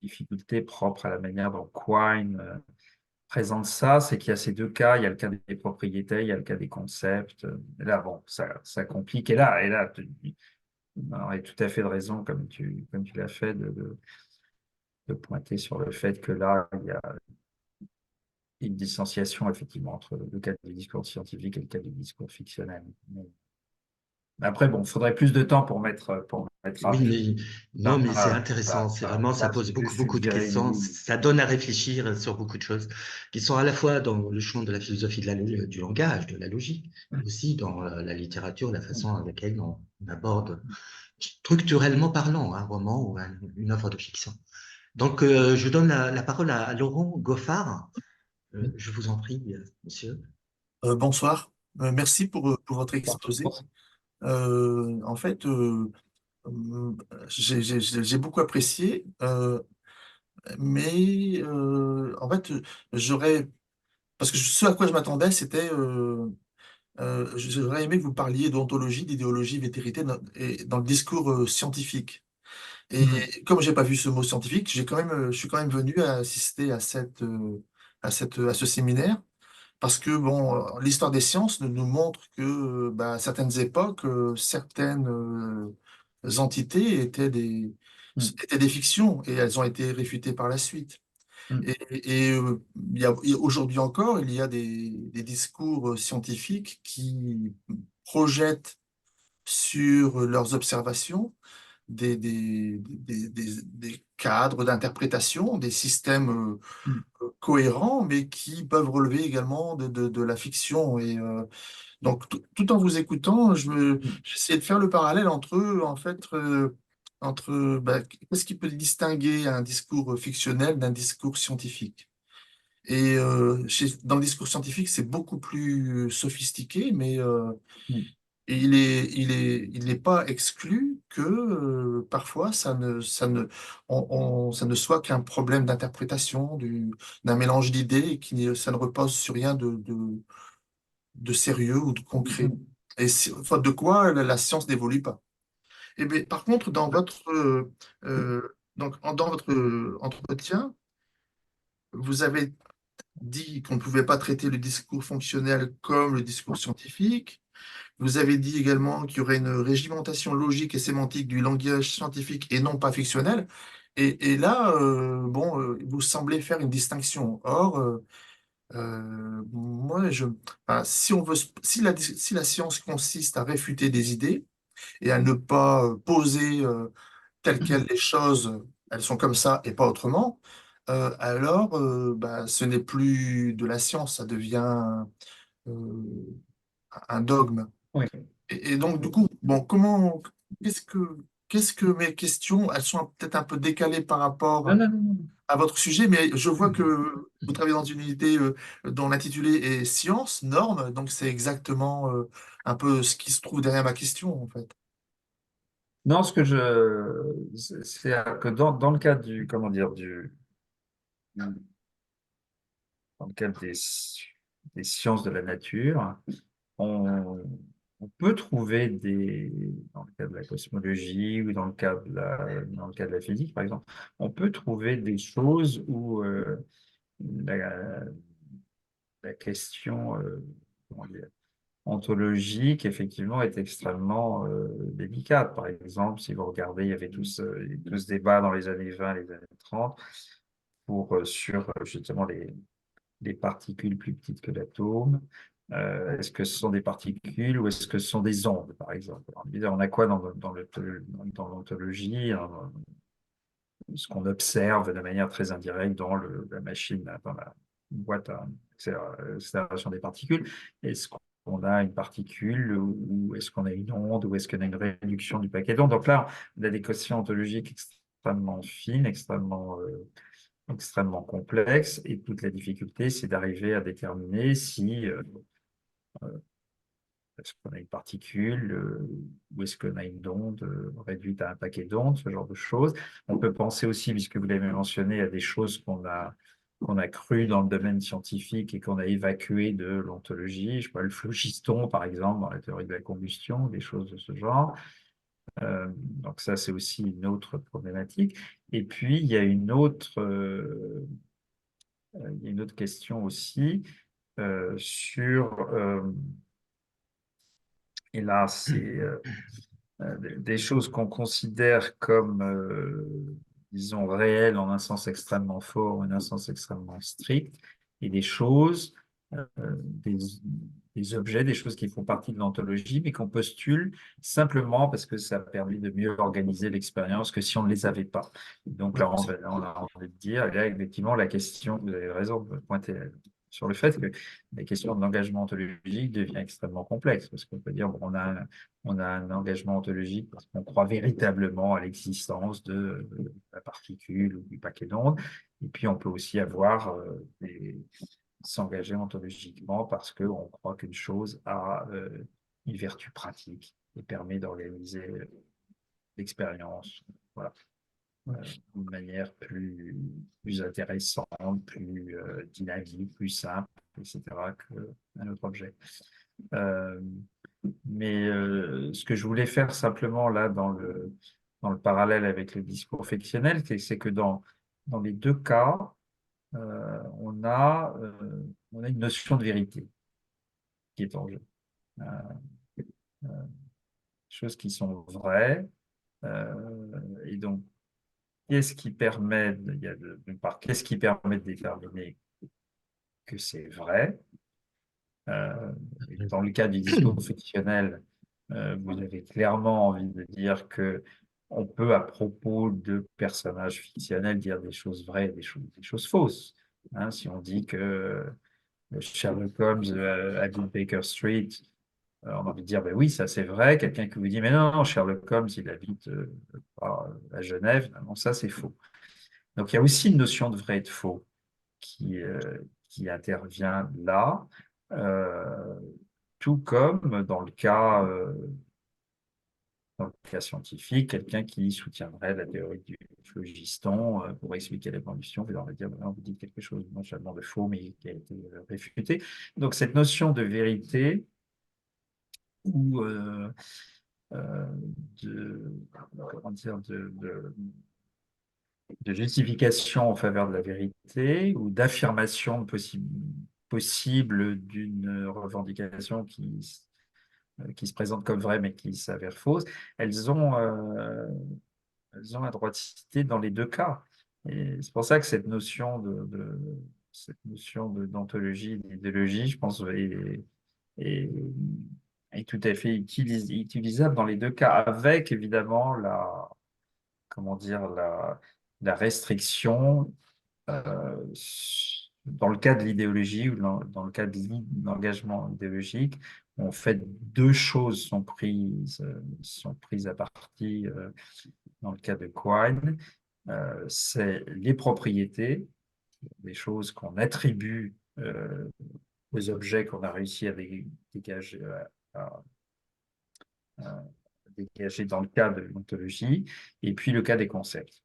difficulté propre à la manière dont Quine présente ça, c'est qu'il y a ces deux cas, il y a le cas des propriétés, il y a le cas des concepts. Et là, bon, ça complique. Et là, tu as tout à fait de raison, comme tu l'as fait, de pointer sur le fait que là, il y a une distanciation effectivement entre le cas du discours scientifique et le cas du discours fictionnel. Mais après, bon, il faudrait plus de temps pour mettre à Oui, plat, mais non, mais c'est intéressant. C'est vraiment, ça ce pose que beaucoup de suggérait questions. Émilie. Ça donne à réfléchir sur beaucoup de choses qui sont à la fois dans le champ de la philosophie du langage, de la logique, mais aussi dans la littérature, la façon avec laquelle on aborde structurellement parlant un roman ou une œuvre de fiction. Donc, je donne la parole à Laurent Goffard. Je vous en prie, monsieur. Bonsoir. Merci pour votre exposé. En fait, euh, j'ai beaucoup apprécié, mais en fait, j'aurais, parce que ce à quoi je m'attendais, c'était, j'aurais aimé que vous parliez d'ontologie, d'idéologie, vérité dans le discours scientifique. Et Mhm. comme j'ai pas vu ce mot scientifique, je suis quand même venu à assister à ce séminaire. Parce que bon, l'histoire des sciences nous montre que à certaines époques, certaines entités Mhm. étaient des fictions et elles ont été réfutées par la suite. Mhm. Aujourd'hui encore, il y a des discours scientifiques qui projettent sur leurs observations des cadres d'interprétation, des systèmes Mhm. cohérents, mais qui peuvent relever également de la fiction. Donc, tout en vous écoutant, j'essayais de faire le parallèle entre eux, en fait, qu'est-ce qui peut distinguer un discours fictionnel d'un discours scientifique. Dans le discours scientifique, c'est beaucoup plus sophistiqué, mais Mhm. il n'est pas exclu que parfois ça ne soit qu'un problème d'interprétation, d'un mélange d'idées, et ça ne repose sur rien de sérieux ou de concret. Mhm. Faute de quoi la science n'évolue pas. Et bien, par contre, dans votre entretien, vous avez dit qu'on ne pouvait pas traiter le discours fonctionnel comme le discours scientifique. Vous avez dit également qu'il y aurait une régimentation logique et sémantique du langage scientifique et non pas fictionnel. Et là, vous semblez faire une distinction. Or, moi, si on veut, si la science consiste à réfuter des idées et à ne pas poser telles quelles les choses, elles sont comme ça et pas autrement, alors ce n'est plus de la science, ça devient euh, un dogme. Oui. Et donc, du coup, bon, qu'est-ce que, qu'est-ce que mes questions, elles sont peut-être un peu décalées par Non, rapport non, non, non. à votre sujet, mais je vois Mhm. que vous travaillez dans une unité dont l'intitulé est science, normes, donc c'est exactement un peu ce qui se trouve derrière ma question, en fait. Non, c'est que dans le cadre comment dire, dans le cadre des sciences de la nature, on, on peut trouver dans le cas de la cosmologie ou dans le cas de la physique, par exemple, on peut trouver des choses où la, la question, comment dire, ontologique, effectivement, est extrêmement délicate. Par exemple, si vous regardez, il y avait tout ce débat dans les années 20, les années 30, sur justement les particules plus petites que l'atome. Est-ce que ce sont des particules ou est-ce que ce sont des ondes, par exemple? On a quoi dans l'ontologie, ce qu'on observe de manière très indirecte dans la machine, dans la boîte à accélération des particules? Est-ce qu'on a une particule ou est-ce qu'on a une onde ou est-ce qu'on a une réduction du paquet d'ondes? Donc là, on a des questions ontologiques extrêmement fines, extrêmement complexes et toute la difficulté, c'est d'arriver à déterminer si est-ce qu'on a une particule ou est-ce qu'on a une onde réduite à un paquet d'ondes, ce genre de choses. On peut penser aussi, puisque vous l'avez mentionné, à des choses qu'on a crues dans le domaine scientifique et qu'on a évacuées de l'ontologie. Je sais pas, le phlogiston, par exemple, dans la théorie de la combustion, des choses de ce genre. Donc ça, c'est aussi une autre problématique. Et puis, il y a une autre question aussi sur, et là, c'est des choses qu'on considère comme, disons, réelles en un sens extrêmement fort, en un sens extrêmement strict, et des choses, des objets, des choses qui font partie de l'ontologie, mais qu'on postule simplement parce que ça permet de mieux organiser l'expérience que si on ne les avait pas. Donc là, on a envie de dire, et là, effectivement, la question, vous avez raison de pointer sur le fait que la question de l'engagement ontologique devient extrêmement complexe, parce qu'on peut dire, bon, on a un engagement ontologique parce qu'on croit véritablement à l'existence de la particule ou du paquet d'ondes. Et puis, on peut aussi avoir s'engager ontologiquement parce qu'on croit qu'une chose a une vertu pratique et permet d'organiser l'expérience. Voilà. D'une manière plus intéressante, plus dynamique, plus simple, etc., qu'un autre objet. Mais ce que je voulais faire simplement là dans le parallèle avec le discours fictionnel, c'est que dans les deux cas, on a une notion de vérité qui est en jeu. Euh, euh, Choses qui sont vraies. Et donc, qu'est-ce qui permet de déterminer que c'est vrai? Dans le cas du discours fictionnel, vous avez clairement envie de dire que on peut, à propos de personnages fictionnels, dire des choses vraies et des choses fausses. Hein, si on dit que Sherlock Holmes habite Baker Street, on a envie de dire, ben oui, ça c'est vrai. Quelqu'un qui vous dit, mais non, Sherlock Holmes, il habite à Genève, non, ça c'est faux. Donc il y a aussi une notion de vrai et de faux qui, qui intervient là. Euh, Tout comme dans le cas scientifique, quelqu'un qui soutiendrait la théorie du phlogiston pour expliquer la combustion, on va dire, ben non, vous dites quelque chose non seulement de faux, mais qui a été réfuté. Donc cette notion de vérité ou euh, de, comment dire, de justification en faveur de la vérité ou d'affirmation possible d'une revendication qui se présente comme vraie mais qui s'avère fausse, elles ont un droit de cité dans les deux cas. Et c'est pour ça que cette notion d'ontologie, d'idéologie, je pense, est, est tout à fait utilisable dans les deux cas, avec évidemment comment dire, la restriction euh, dans le cas de l'idéologie ou dans le cas de l'engagement idéologique, en fait, deux choses sont prises à partie dans le cas de Quine. C'est les propriétés, les choses qu'on attribue aux objets qu'on a réussi à dégager, à- à dégager dans le cas de l'ontologie, et puis le cas des concepts.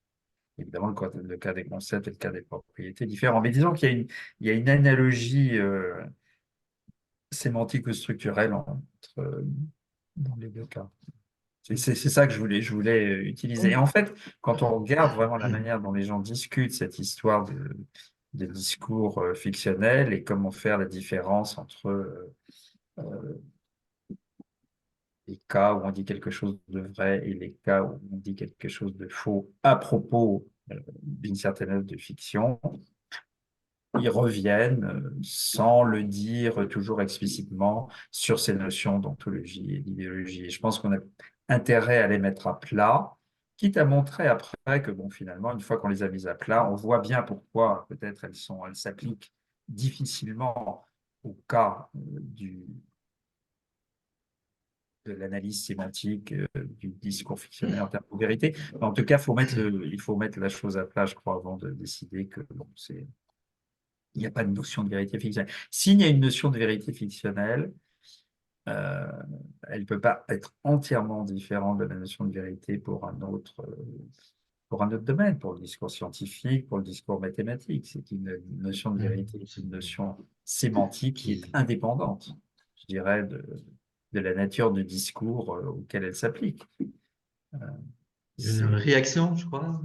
Évidemment, le cas des concepts et le cas des propriétés différents. Mais disons il y a une analogie sémantique ou structurelle dans les deux cas. C'est ça que je voulais utiliser. Et en fait, quand on regarde vraiment la manière dont les gens discutent cette histoire de discours fictionnel et comment faire la différence entre les cas où on dit quelque chose de vrai et les cas où on dit quelque chose de faux à propos d'une certaine œuvre de fiction, ils reviennent, sans le dire toujours explicitement, sur ces notions d'ontologie et d'idéologie. Et je pense qu'on a intérêt à les mettre à plat, quitte à montrer après que, bon, finalement, une fois qu'on les a mises à plat, on voit bien pourquoi peut-être elles s'appliquent difficilement au cas de l'analyse sémantique du discours fictionnel en termes de vérité. Mais en tout cas, il faut mettre la chose à plat, je crois, avant de décider que bon, il n'y a pas de notion de vérité fictionnelle. S'il y a une notion de vérité fictionnelle, Euh, elle ne peut pas être entièrement différente de la notion de vérité pour un autre domaine, pour le discours scientifique, pour le discours mathématique. C'est une notion de vérité, c'est une notion sémantique qui est indépendante, je dirais, de la nature du discours auquel elle s'applique. Une réaction, je crois.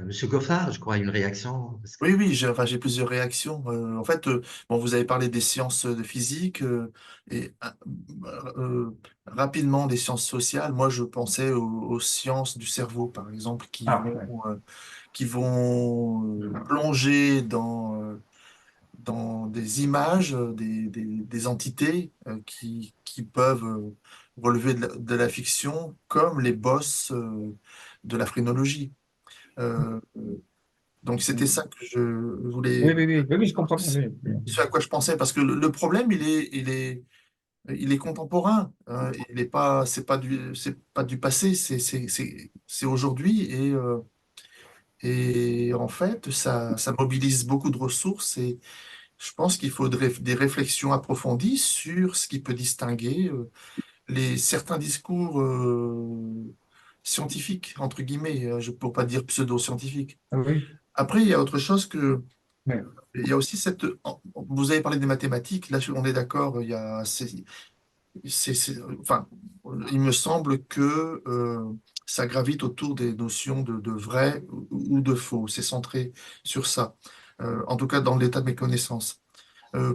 Monsieur Goffard, je crois, une réaction. Oui, oui, enfin, j'ai plusieurs réactions. En fait, bon, vous avez parlé des sciences de physique et rapidement des sciences sociales. Moi, je pensais aux sciences du cerveau, par exemple, Ah, ouais. qui vont plonger dans des images, des entités qui peuvent relever de la fiction, comme les boss de la phrénologie. Euh, donc, c'était ça que je Oui, voulais, oui, oui, oui, oui, je comprends bien. Oui, ce à quoi je pensais, parce que le problème, il est contemporain. Il est pas, c'est pas du passé, c'est aujourd'hui. Et en fait, ça mobilise beaucoup de ressources et je pense qu'il faudrait des réflexions approfondies sur ce qui peut distinguer certains discours scientifiques, entre guillemets, pour pas dire pseudo-scientifiques. oui. Après, il y a autre chose que Oui. il y a aussi vous avez parlé des mathématiques, là on est d'accord, enfin, il me semble que ça gravite autour des notions de vrai ou de faux, c'est centré sur ça, en tout cas dans l'état de mes connaissances.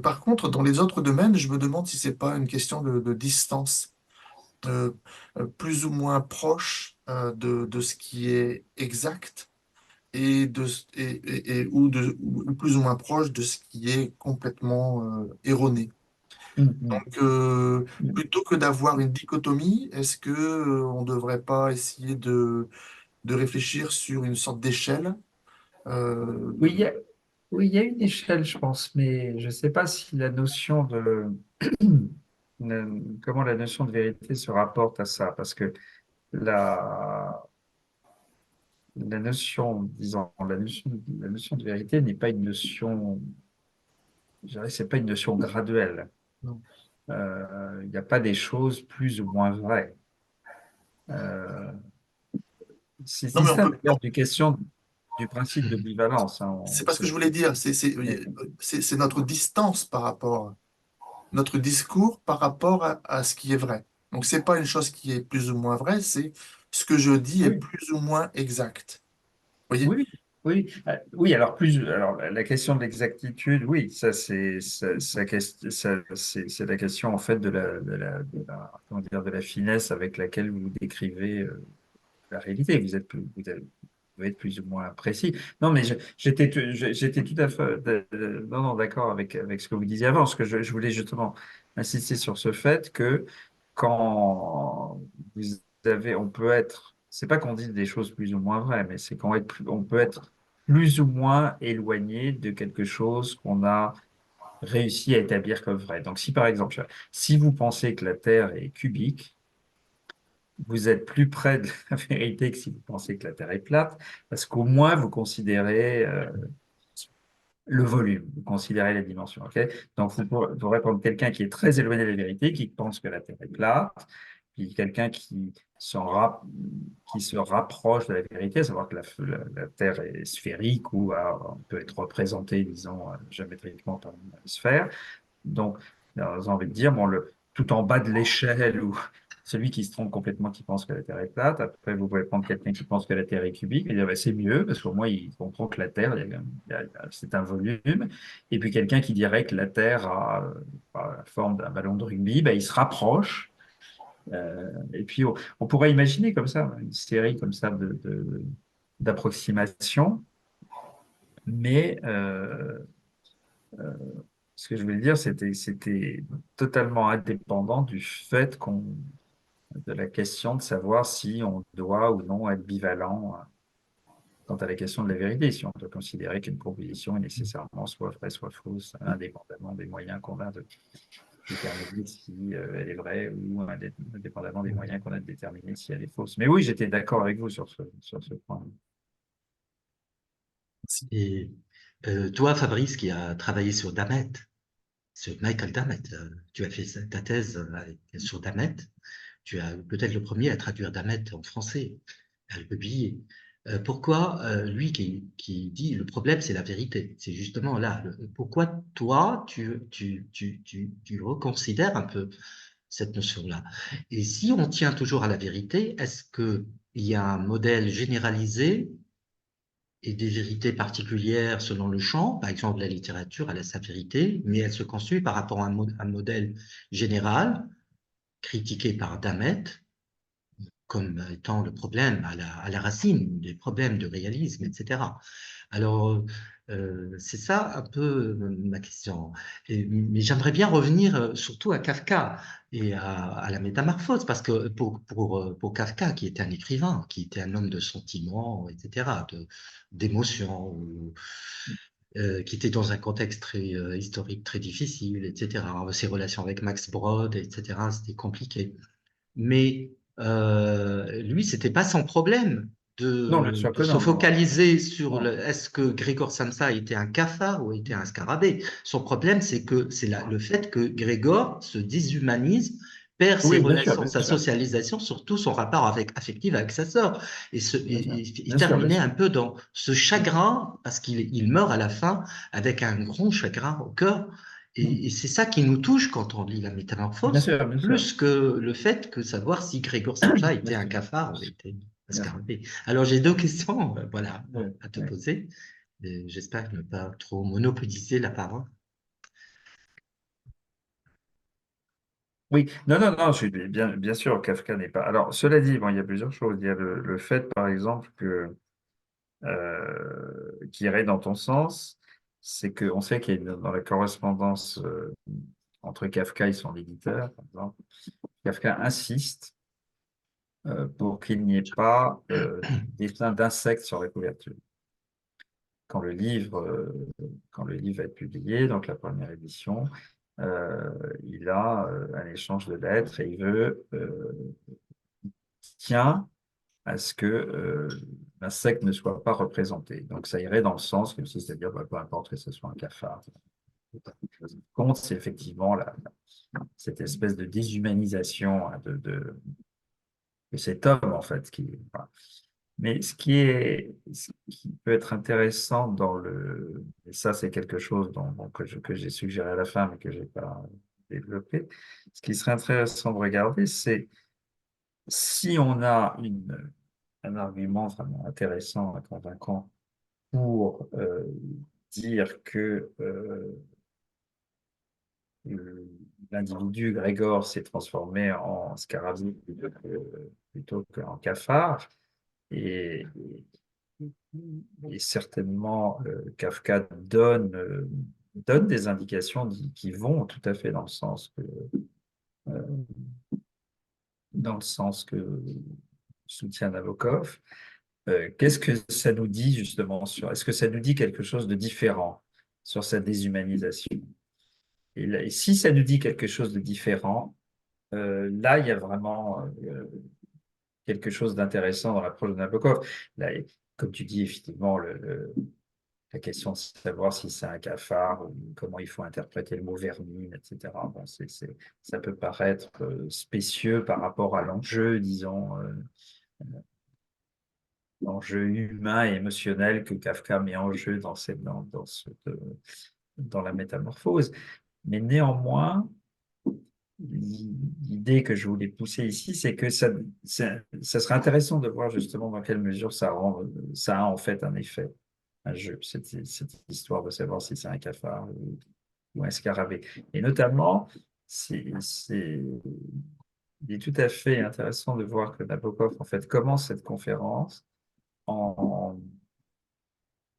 Par contre, dans les autres domaines, je me demande si c'est pas une question de distance, euh, plus ou moins proche de ce qui est exact ou plus ou moins proche de ce qui est complètement erroné. Mhm. Donc, plutôt que d'avoir une dichotomie, est-ce que on ne devrait pas essayer de réfléchir sur une sorte d'échelle Oui, oui, il y a une échelle, je pense, mais je ne sais pas si la notion comment la notion de vérité se rapporte à ça, parce que la, la notion, disons, la notion de vérité n'est pas une notion, je dirais, c'est pas une notion graduelle. Non, Il n'y a pas des choses plus ou moins vraies. Euh, c'est non, mais on ça peut. d'ailleurs du question du principe de bivalence, hein. C'est pas ce que je voulais dire. C'est notre distance par rapport, notre discours par rapport à ce qui est vrai. Donc, c'est pas une chose qui est plus ou moins vraie, c'est ce que je dis est Oui, plus ou moins exact. Vous voyez? oui, oui, oui. Alors la question de l'exactitude, oui, ça c'est la question en fait comment dire, de la finesse avec laquelle vous décrivez la réalité. Vous êtes plus ou moins précis. Non, mais j'étais tout à fait non, non, d'accord avec ce que vous disiez avant. Ce que je voulais justement insister sur ce fait que quand on peut être, c'est pas qu'on dit des choses plus ou moins vraies, mais c'est on peut être plus ou moins éloigné de quelque chose qu'on a réussi à établir comme vrai. Donc, si par exemple, si vous pensez que la Terre est cubique, vous êtes plus près de la vérité que si vous pensez que la Terre est plate, parce qu'au moins vous considérez le volume, vous considérez les dimensions. Ok. Donc vous pourrez prendre quelqu'un qui est très éloigné de la vérité, qui pense que la Terre est plate, puis quelqu'un qui se rapproche de la vérité, à savoir que la Terre est sphérique ou peut être représentée, disons, géométriquement par une sphère. Donc, j'ai envie de dire, bon, tout en bas de l'échelle, ou celui qui se trompe complètement, qui pense que la Terre est plate. Après, vous pouvez prendre quelqu'un qui pense que la Terre est cubique et dire, bah, c'est mieux, parce qu'au moins, il comprend que la Terre, c'est un volume. Et puis, quelqu'un qui dirait que la Terre a la forme d'un ballon de rugby, bah, il se rapproche. Et puis, on pourrait imaginer comme ça, une série comme ça d'approximations, mais ce que je voulais dire, c'était totalement indépendant du fait de la question de savoir si on doit ou non être bivalent quant à la question de la vérité, si on doit considérer qu'une proposition est nécessairement soit vraie, soit fausse, indépendamment des moyens qu'on a de déterminer si elle est vraie ou indépendamment des moyens qu'on a de déterminer si elle est fausse. Mais oui, j'étais d'accord avec vous sur ce point. Et toi, Fabrice, qui a travaillé sur Damet, c'est Michael Dammett. Tu as fait ta thèse sur Dammett. Tu as peut-être le premier à traduire Dammett en français, à le publier. Pourquoi lui qui dit le problème c'est la vérité, c'est justement là. Pourquoi toi tu reconsidères un peu cette notion-là? Et si on tient toujours à la vérité, est-ce qu'il y a un modèle généralisé et des vérités particulières selon le champ? Par exemple, la littérature, elle a sa vérité, mais elle se construit par rapport à un modèle général critiqué par Dammett comme étant le problème à la racine des problèmes de réalisme, etc. Alors, c'est ça un peu ma question. Mais j'aimerais bien revenir surtout à Kafka et à la métamorphose, parce que pour Kafka, qui était un écrivain, qui était un homme de sentiments, etc., d'émotions, qui était dans un contexte très historique très difficile, etc., ses relations avec Max Brod, etc., c'était compliqué. Mais lui, c'était pas son problème Non, bien sûr de que se non, non, focaliser sur non. est-ce que Grégor Samsa était un cafard ou était un scarabée. Son problème, c'est que c'est le fait que Grégor se déshumanise, perd ses Oui, relations, bien sa sûr, socialisation, surtout son rapport affectif avec sa sœur. Et, bien sûr, il bien sûr, bien terminait sûr. un peu dans ce chagrin, parce qu'il meurt à la fin avec un grand chagrin au cœur. Et c'est ça qui nous touche quand on lit la Bien Métamorphose, sûr, bien sûr, plus que le fait que savoir si Grégor Samsa bien était un sûr, cafard ou était un bien sûr. scarabée. Alors j'ai deux questions, voilà, Oui, à te oui. poser. J'espère ne pas trop monopoliser la parole. Oui, non, non, non, je suis bien sûr, Kafka n'est pas. Alors, cela dit, bon, il y a plusieurs choses. Il y a le fait, par exemple, que qui irait dans ton sens, c'est qu'on sait qu'il y a dans la correspondance entre Kafka et son éditeur, par exemple, Kafka insiste pour qu'il n'y ait pas dessin d'insectes sur la couverture. Quand le livre, quand le livre va être publié, donc la première édition, il a un échange de lettres et il veut tient à ce que l'insecte ne soit pas représenté. Donc ça irait dans le sens, c'est-à-dire peu importe que ce soit un cafard. Ce qui compte, c'est effectivement cette espèce de déshumanisation hein, de cet homme, en fait. Voilà. Mais ce qui peut être intéressant et ça c'est quelque chose que j'ai suggéré à la fin, mais que je n'ai pas développé, ce qui serait intéressant de regarder, c'est si on a un argument vraiment intéressant et convaincant pour dire que l'individu Grégor s'est transformé en scarabée plutôt qu'en cafard, et, et certainement Kafka donne des indications qui vont tout à fait euh, dans le sens que soutient Nabokov. Qu'est-ce que ça nous dit justement est-ce que ça nous dit quelque chose de différent sur sa déshumanisation? Et si ça nous dit quelque chose de différent, là, il y a vraiment quelque chose d'intéressant dans l'approche de Nabokov. Là, comme tu dis, effectivement, la question de savoir si c'est un cafard ou comment il faut interpréter le mot vermine, etc. Bon, ça peut paraître spécieux par rapport à l'enjeu, disons, l'enjeu humain et émotionnel que Kafka met en jeu dans la métamorphose. Mais néanmoins, l'idée que je voulais pousser ici, c'est que ça serait intéressant de voir justement dans quelle mesure ça a en fait un effet, un jeu, cette histoire de savoir si c'est un cafard ou un scarabée. Et notamment, il est tout à fait intéressant de voir que Nabokov en fait commence cette conférence en,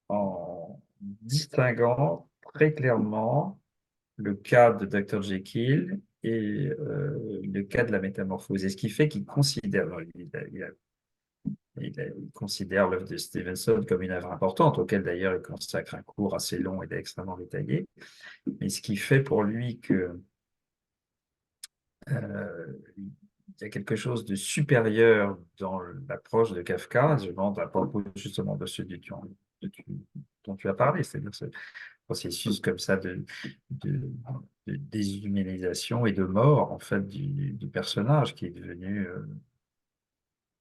en distinguant très clairement le cas de Dr. Jekyll et le cas de la métamorphose. Et ce qui fait qu'il considère, il considère l'œuvre de Stevenson comme une œuvre importante, auquel d'ailleurs il consacre un cours assez long et extrêmement détaillé. Mais ce qui fait pour lui que il y a quelque chose de supérieur dans l'approche de Kafka, je demande à propos justement de ce du dont tu as parlé, c'est-à-dire ce processus comme ça de, de déshumanisation et de mort en fait du personnage qui est devenu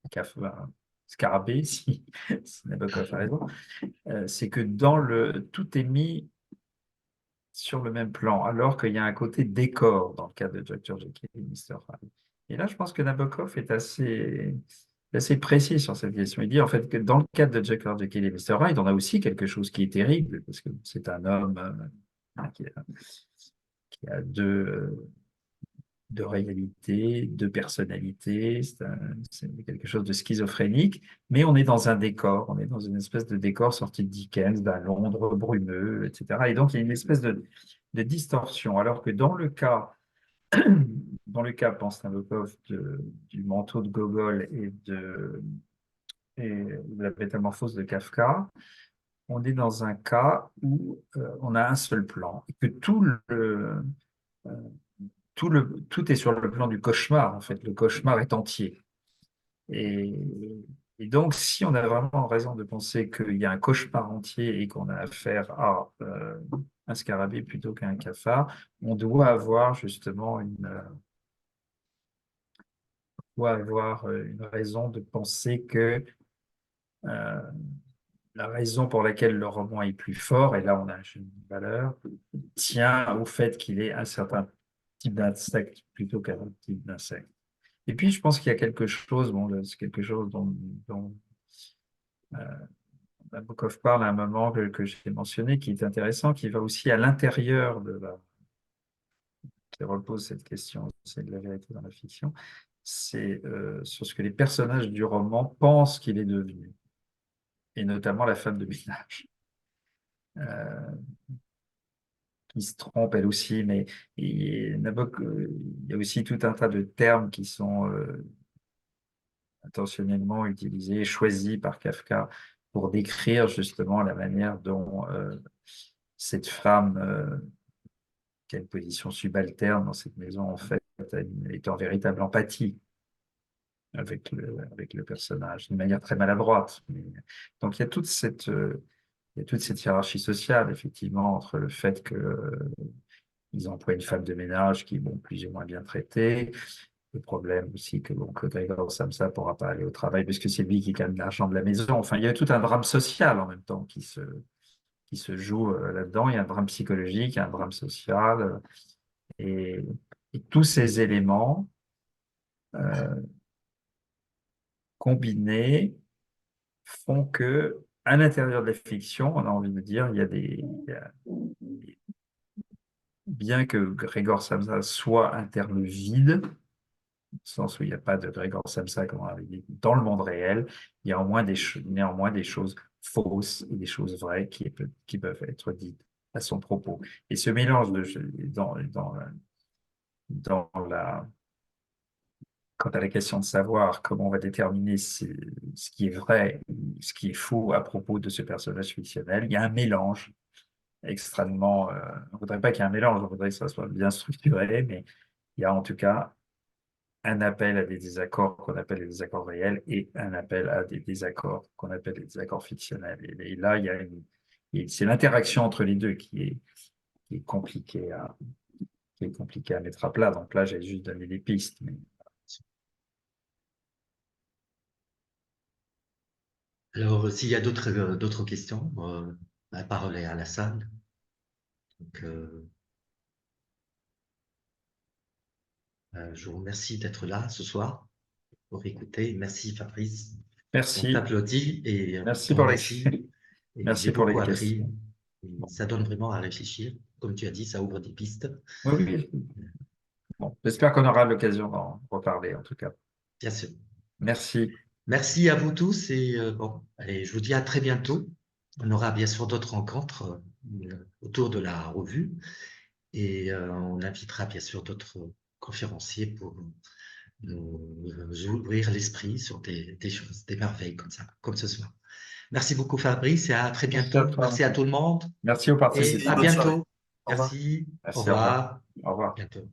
un scarabée, si Nabokov a raison. C'est que tout est mis sur le même plan, alors qu'il y a un côté décor dans le cas de Dr. Jekyll et Mr. Hyde. Et là, je pense que Nabokov est assez précis sur cette question. Il dit en fait que dans le cadre de Dr. Jekyll et Mr. Hyde, on a aussi quelque chose qui est terrible, parce que c'est un homme qui a deux réalités, deux personnalités, c'est quelque chose de schizophrénique, mais on est dans un décor, on est dans une espèce de décor sorti de Dickens, d'un Londres brumeux, etc. Et donc, il y a une espèce de distorsion, alors que pense Nabokov, du manteau de Gogol et de la métamorphose de Kafka, on est dans un cas où on a un seul plan, et que tout est sur le plan du cauchemar, en fait. Le cauchemar est entier. Et, et donc, si on a vraiment raison de penser qu'il y a un cauchemar entier et qu'on a affaire à un scarabée plutôt qu'à un cafard, on doit avoir justement une raison de penser que euh, la raison pour laquelle le roman est plus fort, et là on a une valeur, tient au fait qu'il est un certain type d'insecte plutôt qu'un autre type d'insecte. Et puis je pense qu'il y a quelque chose, c'est quelque chose dont euh, Nabokov parle à un moment que j'ai mentionné, qui est intéressant, qui va aussi à l'intérieur qui repose cette question, c'est de la vérité dans la fiction, c'est sur ce que les personnages du roman pensent qu'il est devenu, et notamment la femme de ménage. Qui se trompe elle aussi, mais Nabokov, il y a aussi tout un tas de termes qui sont intentionnellement utilisés, choisis par Kafka pour décrire justement la manière dont cette femme, qui a une position subalterne dans cette maison, en fait, est en véritable empathie avec le personnage, d'une manière très maladroite. Donc il y a toute cette hiérarchie sociale, effectivement, entre le fait qu'ils emploient une femme de ménage qui est plus ou moins bien traitée, le problème aussi que Grégor Samsa ne pourra pas aller au travail parce que c'est lui qui gagne l'argent de la maison. Enfin, il y a tout un drame social en même temps qui se joue là-dedans. Il y a un drame psychologique, il y a un drame social. Et, et tous ces éléments combinés font que, à l'intérieur de la fiction, on a envie de dire, bien que Grégor Samsa soit un terme vide, au sens où il n'y a pas de Grégor Samsa, comme on avait dit, dans le monde réel, il y a néanmoins des choses fausses et des choses vraies qui peuvent être dites à son propos. Et ce mélange quant à la question de savoir comment on va déterminer ce qui est vrai, ce qui est faux à propos de ce personnage fictionnel, il y a un mélange extrêmement. On ne voudrait pas qu'il y ait un mélange, on voudrait que ça soit bien structuré, mais il y a en tout cas un appel à des désaccords qu'on appelle les désaccords réels et un appel à des désaccords qu'on appelle les désaccords fictionnels. Et là, c'est l'interaction entre les deux qui est compliquée à mettre à plat. Donc là, j'ai juste donné des pistes. Mais... Alors, s'il y a d'autres questions, la parole est à la salle. Donc, je vous remercie d'être là ce soir pour écouter. Merci Fabrice. On Merci. t'applaudit et Merci on pour remercie. Merci J'ai pour les beaucoup appris. questions. Ça donne vraiment à réfléchir. Comme tu as dit, ça ouvre des pistes. Oui. Bon, j'espère qu'on aura l'occasion d'en reparler, en tout cas. Bien sûr. Merci. Merci à vous tous et allez, je vous dis à très bientôt. On aura bien sûr d'autres rencontres autour de la revue et on invitera bien sûr d'autres conférenciers pour nous ouvrir l'esprit sur des choses, des merveilles comme ça, comme ce soir. Merci beaucoup Fabrice et à très bientôt. Merci à tout le monde. Merci aux Et participants. à bientôt. Au revoir. Merci. Merci, Au revoir. Au revoir. À bientôt.